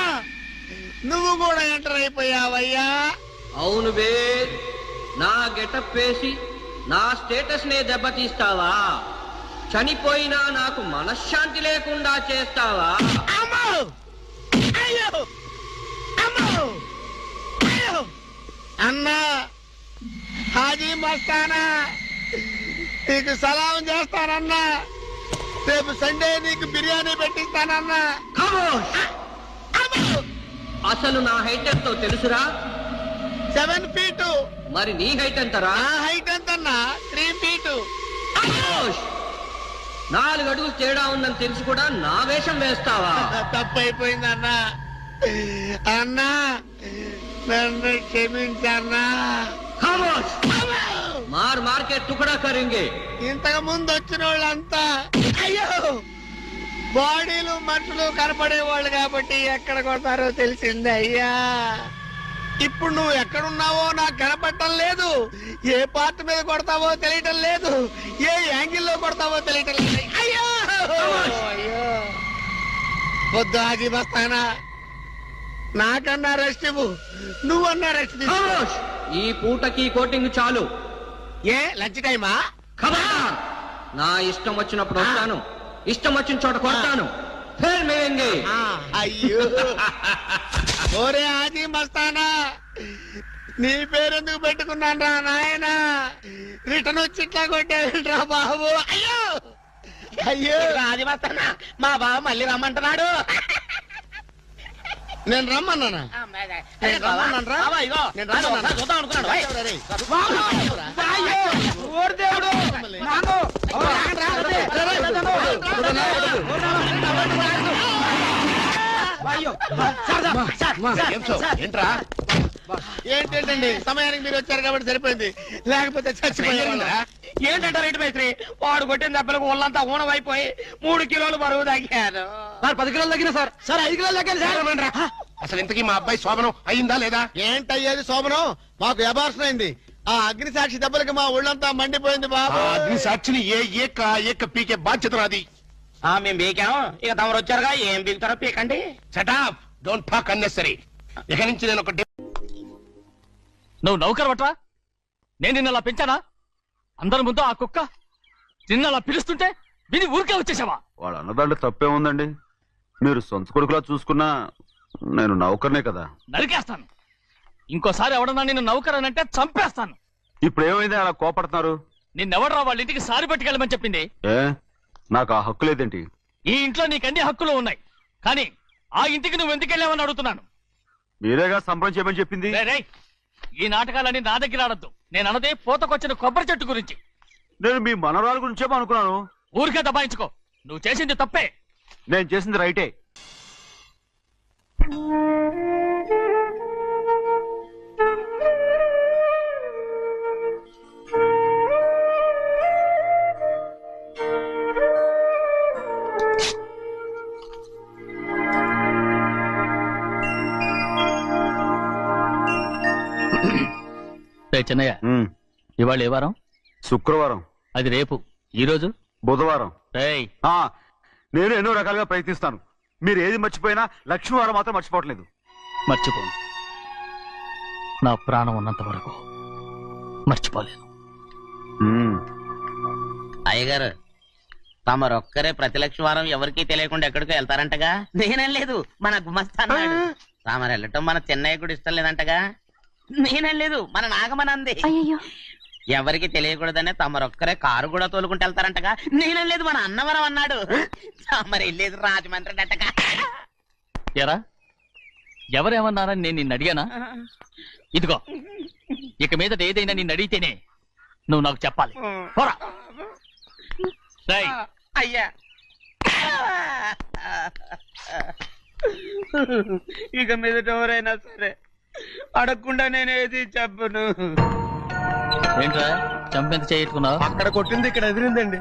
నువ్వు కూడా ఎంటర్ అయిపోయావయ్యా. అవును బే, నా గెటప్ వేసి నా స్టేటస్ నే దెబ్బతీస్తావా? చనిపోయినా నాకు మనశ్శాంతి లేకుండా చేస్తావా? అమ్మో! అయ్యో! అమ్మో! అయ్యో! అన్నా హాజీ మస్తానా, నీకు సలాం చేస్తానన్నా. రేపు సండే నీకు బిర్యానీ పెట్టిస్తానన్నా. అసలు నా హైట్ ఎంతో తెలుసురా? 7 feet. మరి నీ హైట్ ఎంతరా? నా హైట్ ఎంతన్నా? 3 feet. 4 అడుగులు తేడా ఉందని తెలిసి కూడా నా వేషం వేస్తావా? తప్పైపోయింది అన్నా. అన్నా నన్ను క్షమించన్నా. మార్ మార్కెట్ టుకడా కరింగే. ఇంతకు ముందు వచ్చిన వాళ్ళంతా అయ్యో బాడీలు మనుషులు కనపడే వాళ్ళు కాబట్టి ఎక్కడ కొడతారో తెలిసింది అయ్యా. ఇప్పుడు నువ్వు ఎక్కడున్నావో నాకు కనపడటం లేదు. ఏ పార్ట్ మీద కొడతావో తెలియటం లేదు. ఏ యాంగిల్లో కొడతావో తెలియటం లేదు. అయ్యో అయ్యో వద్దు హాజీ మస్తానా, నాకన్నా రెస్ట్ ఇవ్వు. నువ్వన్నా రెస్ట్ తీసుకో. ఈ పూటకి కోటింగ్ చాలు. ఏ లంచ్ టైమా? ఖబర్దార్! నా ఇష్టం వచ్చినప్పుడు వస్తాను, ఇష్టం వచ్చిన చోట కొడతాను. ఫిర్ మిలేంగే. అయ్యో ఓరే హాజీ మస్తానా, నీ పేరెందుకు పెట్టుకున్నాను రా నాయనా? రిటర్న్ వచ్చి ఇట్లా కొట్టేరా బాబు. అయ్యో అయ్యో హాజీ మస్తానా, మా బావ మళ్ళీ రమ్మంటున్నాడు. నేను రమ్మన్నానా? నేను రమ్మన్నాను రా. నేను రమ్మన్నానా? చూద్దాం అనుకున్నాడు ఓయ్. రేయ్. ఏంట్రా ఏంటండి సమయానికి మీరు వచ్చారు కాబట్టి సరిపోయింది, లేకపోతే చచ్చిపోయారు. ఏంటంటే రేటు మేస్త్రి, వాడు కొట్టిన దెబ్బలకు ఒళ్ళంతా ఊనమైపోయి 3 కిలోలు బరువు తగ్గాను. 10 కిలోలు తగ్గిన సార్. 5 కిలోలు తగ్గాను సార్. అసలు ఇంతకీ మా అబ్బాయి శోభనం అయిందా లేదా? ఏంటయ్యేది శోభనం? మాకు అబార్షన్ అయింది. ఆ అగ్ని సాక్షి దెబ్బలకి మా ఒళ్ళంతా మండిపోయింది బాబు. అగ్ని సాక్షిని ఏక పీకే బాధ్యత నాది. మేము బీకాం, ఇక తమరు వచ్చారుగా, ఏం బీగుతారో పీకండి. Shut up, don't talk unnecessary. ఇక నుంచి నేను ఒక నువ్వు నౌకర్ వట్రా? నేను నిన్న అలా పెంచానా? అందరి ముందు ఆ కుక్క నిన్న అలా పిలుస్తుంటే విని ఊరికే వచ్చేసావా? వాడు అన్నదాంట్లో తప్పే ఉందండి. మీరు సొంత కొడుకులా చూసుకున్నా నేను నౌకర్నే కదా. నరికేస్తాను. ఇంకోసారి ఎవడన్నా నిన్ను నౌకర్ అని అంటే చంపేస్తాను. ఇప్పుడు ఏమైంది అలా కోపడుతున్నారు? నిన్నెవడరా వాళ్ళ ఇంటికి సారి పట్టుకెళ్ళమని చెప్పింది? ఏ నాకు ఆ హక్కు లేదేంటి? ఈ ఇంట్లో నీకన్ని హక్కులు ఉన్నాయి, కానీ ఆ ఇంటికి నువ్వు ఎందుకు వెళ్ళావని అడుగుతున్నాను. మీరేగా సంబరం చేయమని చెప్పింది. రేయ్, ఈ నాటకాలన్నీ నా దగ్గర ఆడద్దు. నేను అన్నదే పూతకొచ్చిన కొబ్బరి చెట్టు గురించి. నేను మీ మనవరాల గురించేమో అనుకున్నాను. ఊరికే దబాయించుకో. నువ్వు చేసింది తప్పే. నేను చేసింది రైటే. చిన్నయ్య, ఇవాళ ఏ వారం? శుక్రవారం. అది రేపు. ఈ రోజు బుధవారం. రేయ్, నేను ఎన్నో రకాలుగా ప్రయత్నిస్తాను. మీరు ఏది మర్చిపోయినా లక్ష్మీవారం మాత్రం మర్చిపోవట్లేదు. మర్చిపోను. నా ప్రాణం ఉన్నంత వరకు మర్చిపోలేను. అయ్యగారు, తమరొక్కరే ప్రతి లక్షవారం ఎవరికీ తెలియకుండా ఎక్కడికో వెళ్తారంటగా? నేనేం లేదు, మన గుమస్తాను. తామరు వెళ్ళటం మన చెన్నయ్య కూడా ఇష్టం లేదంటగా? నేనేం లేదు, మన నాగమనంది. అయ్యో ఎవరికి తెలియకూడదనే తమరొక్కరే కారు కూడా తోలుకుంటూ వెళ్తారంటగా. నేనలేదు, మన అన్నవరం అన్నాడు. తమరు వెళ్ళేది రాజమండ్రి అంటగా. ఎరా ఎవరేమన్నారని నేను నిన్ను అడిగానా? ఇదిగో ఇక మీదట ఏదైనా నిన్ను అడిగితేనే నువ్వు నాకు చెప్పాలి. పోరా. రేయ్, అయ్యా ఇక మీదట ఎవరైనా సరే అడగకుండా నేనేది చెప్పను. ఏంట్రా చంపెంత చేయట్టుకున్నావు? అక్కడ కొట్టింది ఇక్కడ ఎదిరిందండి.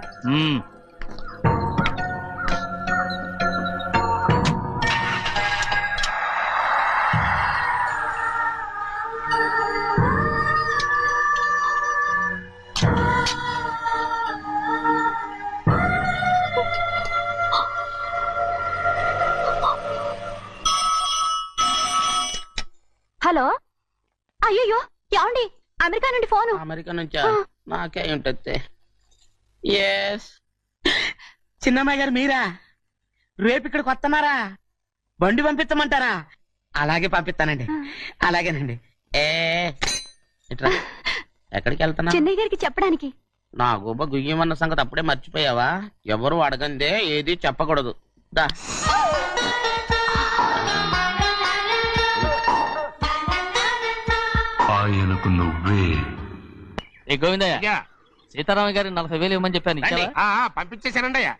హలో, అయ్యో ఏమండి, అమెరికా నుండి ఫోను. అమెరికా నుంచా? నాకే ఉంటుంది. ఎస్, చిన్నమ్మాయి గారు మీరా? రేపు ఇక్కడికి వస్తున్నారా? బండి పంపించమంటారా? అలాగే పంపిస్తానండి. అలాగేనండి. ఇట్రా. ఎక్కడికి వెళ్తున్నా? చెన్నై గారికి చెప్పడానికి. నా గుబ్బ గుయ్యమన్న సంగతి అప్పుడే మర్చిపోయావా? ఎవరు అడగందే ఏది చెప్పకూడదు. దా. ఆయనకు నువ్వే. ఏ గోవిందయ్య, సీతారామ గారి 40,000 ఇవ్వమని చెప్పాను, ఇచ్చావా? పంపించేశానండి అయ్యా.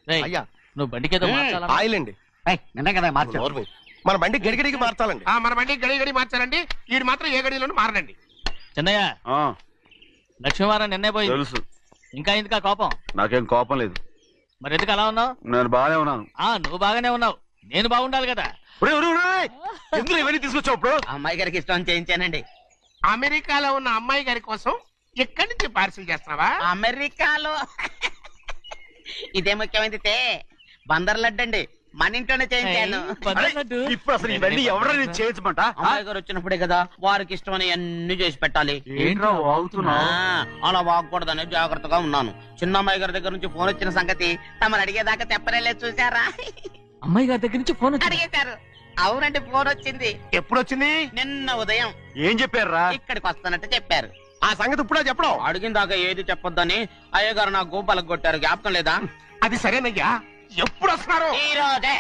రేయ్, అయ్యా నువ్వు బండికేదో మార్చాలా? ఆయిల్ అండి. నిన్న కదా మార్చారు. మన బండి గడిగడికి మార్చాలండి. మన బండి గడిగడి మార్చాలండి. వీడు మాత్రం ఏ గడిలోనూ మారనండి. చిన్నయ్య, ఆ, లక్ష్మీవారం నిన్నే పోయింది. తెలుసు. ఇంకా ఎందుకా కోపం? నాకేం కోపం లేదు. మరి ఎందుకు అలా ఉన్నావు? నేను బాగానే ఉన్నాను. నువ్వు బాగానే ఉన్నావు, నేను బాగుండాలి కదా. ఎందుకు ఇవన్నీ తీసుకొచ్చావు ఇప్పుడు? అమ్మాయి గారికి ఇష్టం చేయించానండి. అమెరికాలో ఉన్న అమ్మాయి గారి కోసం ఎక్కడి నుంచి పార్సిల్ చేస్తున్నావా? అమెరికాలో ఇదే ముఖ్యమైనది. బందర్ లడ్డు అండి, మన ఇంట్లోనే చేయించాను. ఇప్పుడు అసలు ఇవన్నీ ఎవరైనా చేయించమంట? అమ్మాయి గారు వచ్చినప్పుడే కదా వారికి ఇష్టమని అన్ని చేసి పెట్టాలి. ఏంట్రా వాగుతున్నా? అలా వాగకూడదని జాగ్రత్తగా ఉన్నాను. చిన్న అమ్మాయి గారి దగ్గర నుంచి ఫోన్ వచ్చిన సంగతి తమరు అడిగేదాకా చెప్పలేదు. చూసారా? అమ్మాయి గారి దగ్గర నుంచి ఫోన్ అడిగేశారు. అవునండి, ఫోన్ వచ్చింది. ఎప్పుడు వచ్చింది? నిన్న ఉదయం. ఏం చెప్పారా? ఇక్కడికి వస్తానంటే చెప్పారు. ఆ సంగతి ఇప్పుడే చెప్పడం. అడిగిన దాకా ఏది చెప్పొద్దని అయ్యగారు నా గోపాలకు కొట్టారు. జ్ఞాపకం లేదా? అది సరేనయ్యా. ఎప్పుడు వస్తున్నారు? ఈ రోజే.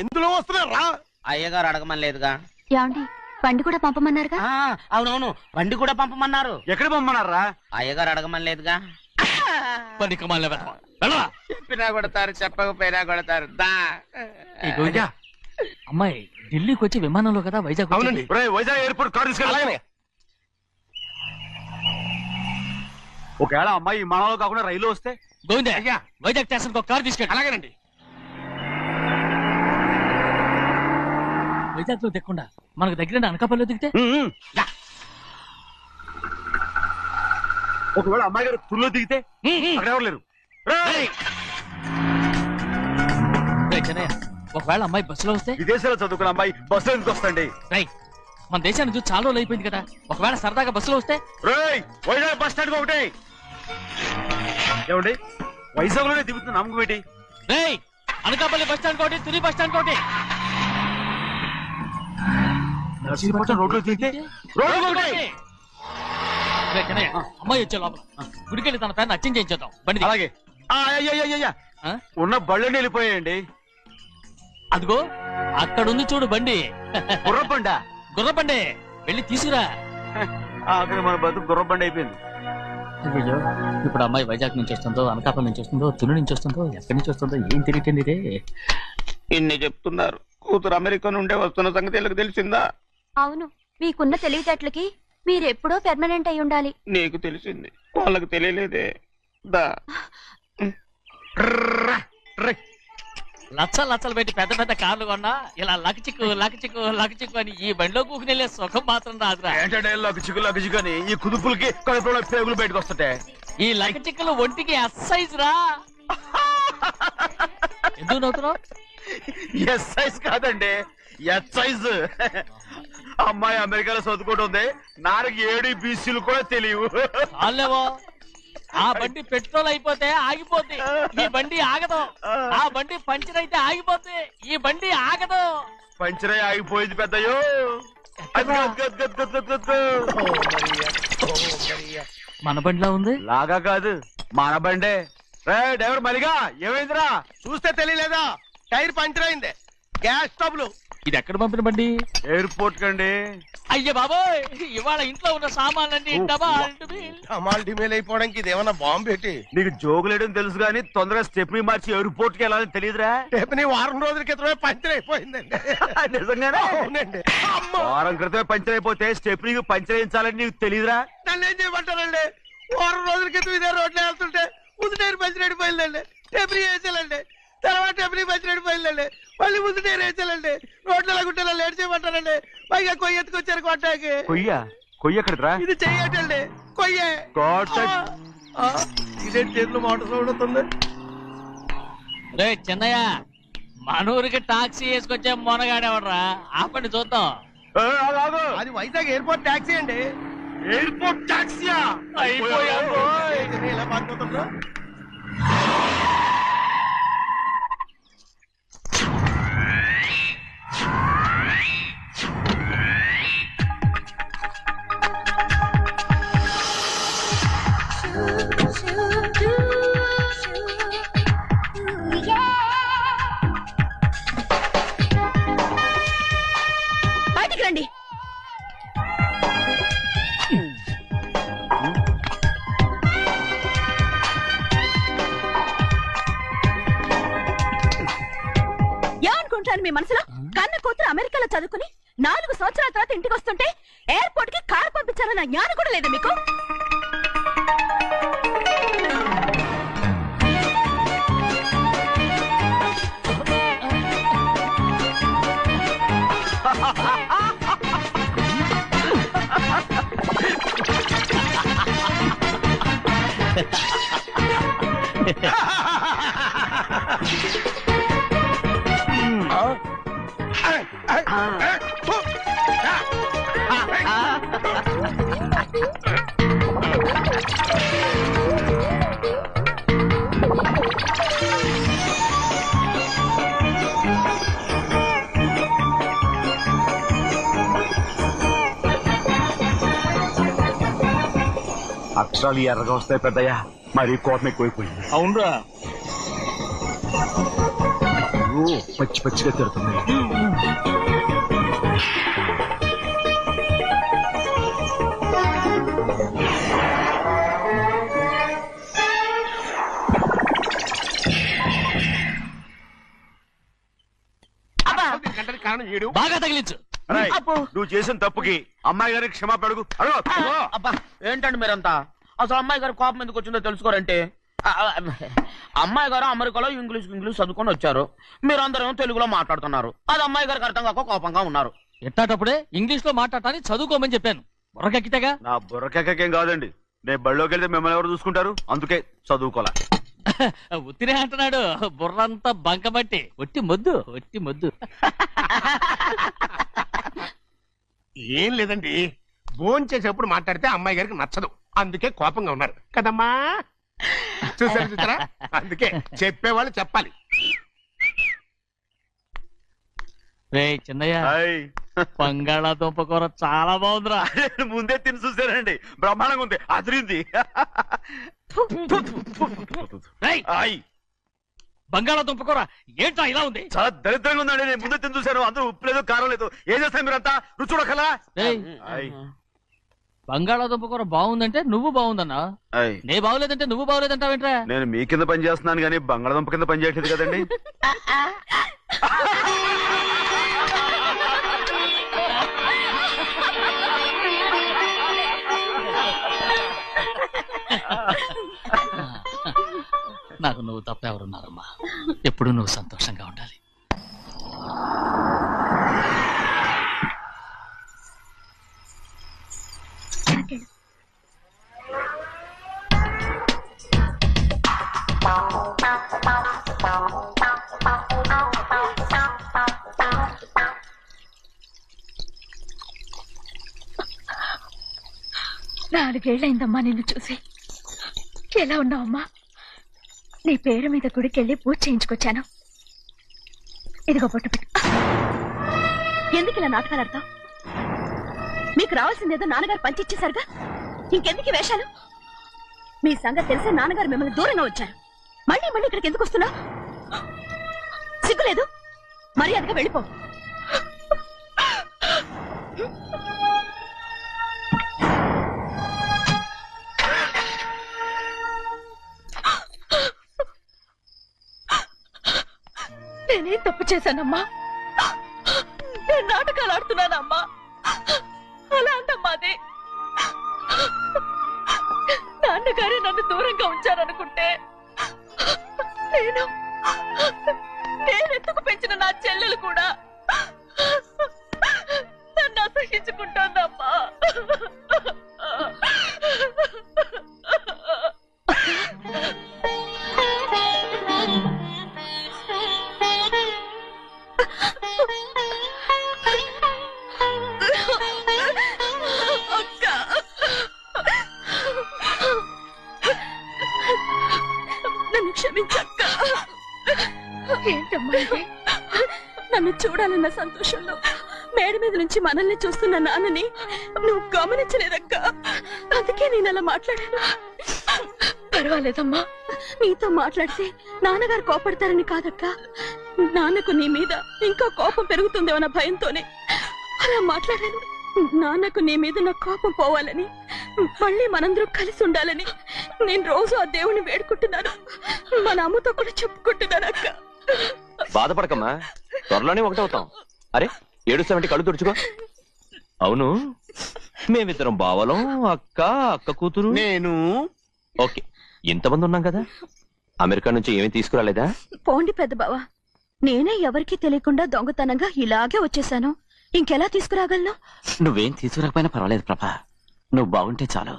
ఎందులో వస్తున్నారా? అయ్యగారు అడగమని లేదుగా. ఏమండి, బండి కూడా పంపమన్నారుగా? అవునవును, బండి కూడా పంపమన్నారు. ఎక్కడ పంపమన్నారా? అయ్యగారు అడగమని లేదుగా. చెప్పినా కొడతారు, చెప్పకపోయినా కొడతారు. దా. అమ్మాయి ఢిల్లీకి వచ్చి విమానంలో కదా వైజాగ్ అవునండి. వైజాగ్ ఎయిర్పోర్ట్ కార్ తీసుకెళ్ళి. ఒకవేళ అమ్మాయి విమానంలో కాకుండా రైలు వస్తే? గోవిందయ్య, అయ్యా వైజాగ్ స్టేషన్ ఒక కార్ తీసుకెళ్ళి. అలాగేనండి. వైజాగ్ లో దిక్కుండా మనకు దగ్గర అనకాపల్లిలో దిగితే? ఒకవేళ అమ్మాయి గారు తుల్లో దిగితే? అక్కడ ఎవరు లేరు. చెన్నయ్య, ఒకవేళ అమ్మాయి బస్సులో వస్తే? విదేశాల్లో చదువుకున్న అమ్మాయి బస్సులో ఎందుకు వస్తండి? మన దేశాన్ని చూసి చాలా రోజులు అయిపోయింది కదా, ఒకవేళ సరదాగా బస్సులో వస్తే? వైజాగ్ బస్ స్టాండ్ ఒకటి ఏమండి, వైజాగ్ లోనే దిగుతుంది నమ్మకం ఏంటి? అనకాపల్లి బస్ స్టాండ్ కోటి, తుని బస్ స్టాండ్ కోటి. నర్సీపట్నం రోడ్లో దిగితే అమ్మాయి వచ్చే లోపల గుడికెళ్ళి తన పేరుని అచ్చం చేయించేద్దాం బండి. అలాగే. ఉన్న బళ్ళని వెళ్ళిపోయాయండి. అదిగో అక్కడుంది చూడు బండి. గుర్రబండ. గుర్రబండి, వెళ్ళి తీసుకురా. అక్కడ మన బతుకు గుర్రబండి అయిపోయింది. అయ్యో, ఇప్పుడు అమ్మాయి వైజాగ్ నుంచి వస్తుందో, అనకాపల్లి నుంచి వస్తుందో, తుని నుంచి వస్తుందో, ఎక్కడి నుంచి వస్తుందో ఏం తెలియటండి రే. ఇన్ని చెప్తున్నారు, కూతురు అమెరికా నుండే వస్తున్న సంగతి వీళ్ళకి తెలిసిందా? అవును, మీకున్న తెలివితేటలకి మీరెప్పుడో పెర్మనెంట్ అయి ఉండాలి. నీకు తెలిసింది, వాళ్ళకి తెలియలేదే. దా. లచ్చలు పెట్టి పెద్ద పెద్ద కార్లు కొన్నా ఇలా లకచిక్కు లకచిక్కు లకచిక్కు అని ఈ బండిలో కూకుని వెళ్ళే సుఖం మాత్రం రాదురా. ఏంటంటే లకచిక్కు అని ఈ కుదుపులకి కడుపులో పేగులు బయటకు వస్తుంటాయి. ఈ లకచిక్కులు ఒంటికి ఎక్సైజ్ రా. ఎందుకు నవ్వుతున్నావు? ఎక్సైజ్ కాదండి, ఎక్సైజ్. అమ్మాయి అమెరికాలో చదువుకుంటుంది, నాకు 7 BCలు కూడా తెలియవు. చాలేవో, ఆ బండి పెట్రోల్ అయిపోతే ఆగిపోద్ది, ఈ బండి ఆగదు. ఆ బండి పంచర్ అయితే ఆగిపోద్ది, ఈ బండి ఆగదు. పంచరే ఆగిపోయింది పెద్దయ్యో. మన బండిలా ఉంది. లాగా కాదు మన బండే. రే డ్రైవర్ మరిగా ఏమైందిరా? చూస్తే తెలియలేదా? టైర్ పంచర్ అయింది. Gas trouble. ఇది ఎక్కడ పంపిన బండి? ఎయిర్పోర్ట్ కండి. అయ్య బాబోయ్, ఇవాళ ఇంట్లో ఉన్న సామాన్లన్నీ అమాల్ డిమేల్ అయిపోవడానికి ఇదేమన్నా బాంబు పెట్టి. నీకు జోగులేయడం తెలుసు కానీ తొందరగా స్టెప్ని మార్చి ఎయిర్పోర్ట్ కి వెళ్ళాలని తెలియదురా? టేపని వారం రోజుల క్రితమే పంచర్ అయిపోయిందండి. నిజంగానే? అవునండి. వారం క్రితమే పంచర్ అయిపోతే స్టెప్నీకి పంచర్ వేయించాలని నీకు తెలియదురా? నన్ను ఏం చేయమంటారండి? వారం రోజుల క్రితం ఇదే రోడ్లో వెళ్తుంటే ముందు టైర్ పంచర్ అయిపోయిందండి. టెబ్రీ వేసాలండి. తర్వాత టెబ్రీ పంచర్ అయిపోయిందండి. మళ్ళీ ముందు టైర్ వేసాలండి. రోడ్లు ఎలాగుంటే లేట్ చేయమంటారండి. పైగా కొయ్య ఎత్తుకొచ్చారు కొట్టాకి. కొయ్య ఎక్కడిరా? ఇది చెయ్యటండి. కొయ్యే. ఇదే చేతులు మోటార్ సౌండ్ అవుతుంది. రే చిన్నయ్య, మనూరికి టాక్సీ వేసుకొచ్చే మొనగాడేవడరా? ఆపండి చూద్దాం. అది వైజాగ్ ఎయిర్పోర్ట్ టాక్సీ అండి. ఎయిర్పోర్ట్ టాక్సీయా? ఇలా పారిపోతుండ్రు. బయటికి రండి. ఏమనుకుంటాను మీ మనసులో? కన్న కూతురు అమెరికాలో చదువుకుని 4 సంవత్సరాల తర్వాత ఇంటికి వస్తుంటే ఎయిర్పోర్ట్ కి కారు పంపించారన్న జ్ఞానం కూడా లేదా మీకు? అక్షరాలు ఎర్రగా వస్తాయి పెద్దయ్యా. మరి కోపం ఎక్కువైపోయింది. అవునరా, పచ్చి పచ్చిగా తిడుతుంది. బాగా తగిలించు. నువ్వు చేసిన తప్పుకి అమ్మాయి గారికి క్షమాపణ అడుగు. అబ్బా ఏంటండి మీరంతా? అసలు అమ్మాయి గారు కోపం ఎందుకు వచ్చిందో తెలుసుకోరంటే, అమ్మాయి గారు అమెరికాలో ఇంగ్లీష్ చదువుకొని వచ్చారు. మీరందరూ తెలుగులో మాట్లాడుతున్నారు. అది అమ్మాయి గారికి అర్థం కాక కోపంగా ఉన్నారు. ఎట్టాటప్పుడే ఇంగ్లీష్ లో మాట్లాడటానికి చదువుకోమని చెప్పాను. బుర్రకెక్కితేగా. నా బుర్రకెక్కకేం కాదండి. నేను బళ్ళోకి వెళ్తే మిమ్మల్ని ఎవరు చూసుకుంటారు? అందుకే చదువుకోలే. ఉత్తిరే అంటున్నాడు. బుర్రంతా బంకబట్టి. ఒట్టి మొద్దు. ఏం లేదండి, భోజనం చేసేప్పుడు మాట్లాడితే అమ్మాయి గారికి నచ్చదు. అందుకే కోపంగా ఉన్నారు కదమ్మా. చూసారా? అందుకే చెప్పేవాళ్ళు చెప్పాలి. రే చిన్నయ్య, బంగాళాదుంప కూర చాలా బాగుందిరా. ముందే తిని చూసానండి, బ్రహ్మాండంగా ఉంది, అదిరింది. బంగాళాదుంప కూర ఏంట్రా ఇలా ఉంది? చాలా దరిద్రంగా ఉందండి. నేను ముందే తిని చూశాను. అందరూ ఉప్పు లేదు, కారం లేదు. ఏం చేస్తారు మీరంతా? రుచి చూడకలా. బంగాళాదుంప కూర బాగుందంటే నువ్వు బాగుందన్నా, నే బాగులేదంటే నువ్వు బాగులేదంటావేంట్రా? నేను మీ కింద పని చేస్తున్నాను కానీ బంగాళాదుంప కింద పని చేయట్లేదు కదండి. నాకు నువ్వు తప్ప ఎవరున్నారమ్మా? ఎప్పుడు నువ్వు సంతోషంగా ఉండాలి. నాలుగేళ్లైందమ్మా నిన్ను చూసి. ఎలా ఉన్నావమ్మా? నీ పేరు మీద గుడికెళ్ళి పూజ చేయించుకొచ్చాను. ఇదిగో బొట్టు పెట్టు. ఎందుకు ఇలా నాటకాలు ఆడతావు? మీకు రావాల్సిందేదో నాన్నగారు పంచిచ్చేశారుగా. ఇంకెందుకు ఈ వేషాలు? మీ సంగతి తెలిసే నాన్నగారు మిమ్మల్ని దూరంగా వచ్చారు. మళ్ళీ మళ్ళీ ఇక్కడికి ఎందుకు వస్తున్నా? సిగ్గులేదు? మర్యాదగా వెళ్ళిపో. నేనేం తప్పు చేశానమ్మా? నేను నాటకాలు ఆడుతున్నానమ్మా. అలా అంటమ్మా అది. నాన్నగారే నన్ను దూరంగా ఉంచారనుకుంటే నేనెందుకు పెంచిన నా చెల్లెలు కూడా నన్ను అసహించుకుంటోందమ్మా. నన్ను క్షమించక్క. ఏంటమ్మా ఇది? నన్ను చూడాలన్న సంతోషంలో మేడ మీద నుంచి మనల్ని చూస్తున్న నాన్నని నువ్వు గమనించలేదక్క. అందుకే నేను అలా మాట్లాడాను. పర్వాలేదమ్మా, నీతో మాట్లాడితే నాన్నగారు కోపడతారని కాదక్క. నాన్నకు నీ మీద ఇంకా కోపం పెరుగుతుందేమన్న భయంతోనే అలా మాట్లాడాను. నాన్నకు నీ మీద నా కోపం పోవాలని, మళ్ళీ మనందరం కలిసి ఉండాలని నేను రోజు ఆ దేవుని వేడుకుంటున్నాను. మన అమ్మతో కూడా చెప్పుకుంటున్నాను అక్క. బాధపడకమ్మా, త్వరలోనే ఒకటవుతాం. అరే ఏడుస్తామంటే కళ్ళు తుడుచుకో. అవును, మేమిద్దరం బావలం, అక్క కూతురు నేను. ఓకే, ఇంతమంది ఉన్నాం కదా. అమెరికా నుంచి ఏమీ తీసుకురాలేదా? పోండి పెద్ద బావ, నేనే ఎవరికీ తెలియకుండా దొంగతనంగా ఇలాగే వచ్చేసాను. ఇంకెలా తీసుకురాగలను? నువ్వేం తీసుకురాకపోయినా పర్వాలేదు ప్రభా, నువ్వు బాగుంటే చాలు.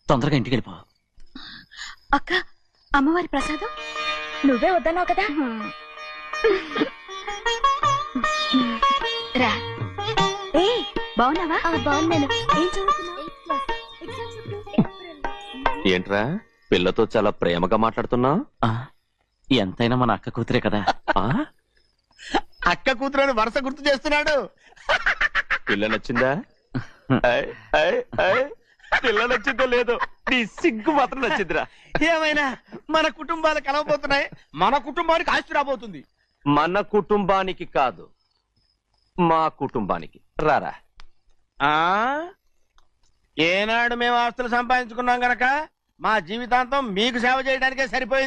తొందరగా ఇంటికి వెళ్ళిపో. అక్క, అమ్మవారి ప్రసాదం నువ్వే వద్దన్నావు కదా. రా. ఏ బాగున్నావా? బాగున్నాను. ఏం చదువుతున్నావు? ఏంట్రా పిల్లతో చాలా ప్రేమగా మాట్లాడుతున్నా? ఎంతైనా మన అక్క కూతురే కదా. అక్క కూతురని వరుస గుర్తు చేస్తున్నాడు. పిల్ల నచ్చిందా? పిల్ల నచ్చిందో లేదో, నీ సిగ్గు మాత్రం నచ్చిందిరా. ఏమైనా మన కుటుంబాలు కలవబోతున్నాయి. మన కుటుంబానికి ఆస్తి రాబోతుంది. మన కుటుంబానికి కాదు, మా కుటుంబానికి. రారా. ఏనాడు మేము ఆస్తులు సంపాదించుకున్నాం గనక మా జీవితాంతం మీకు సేవ చేయడానికే సరిపోయింది.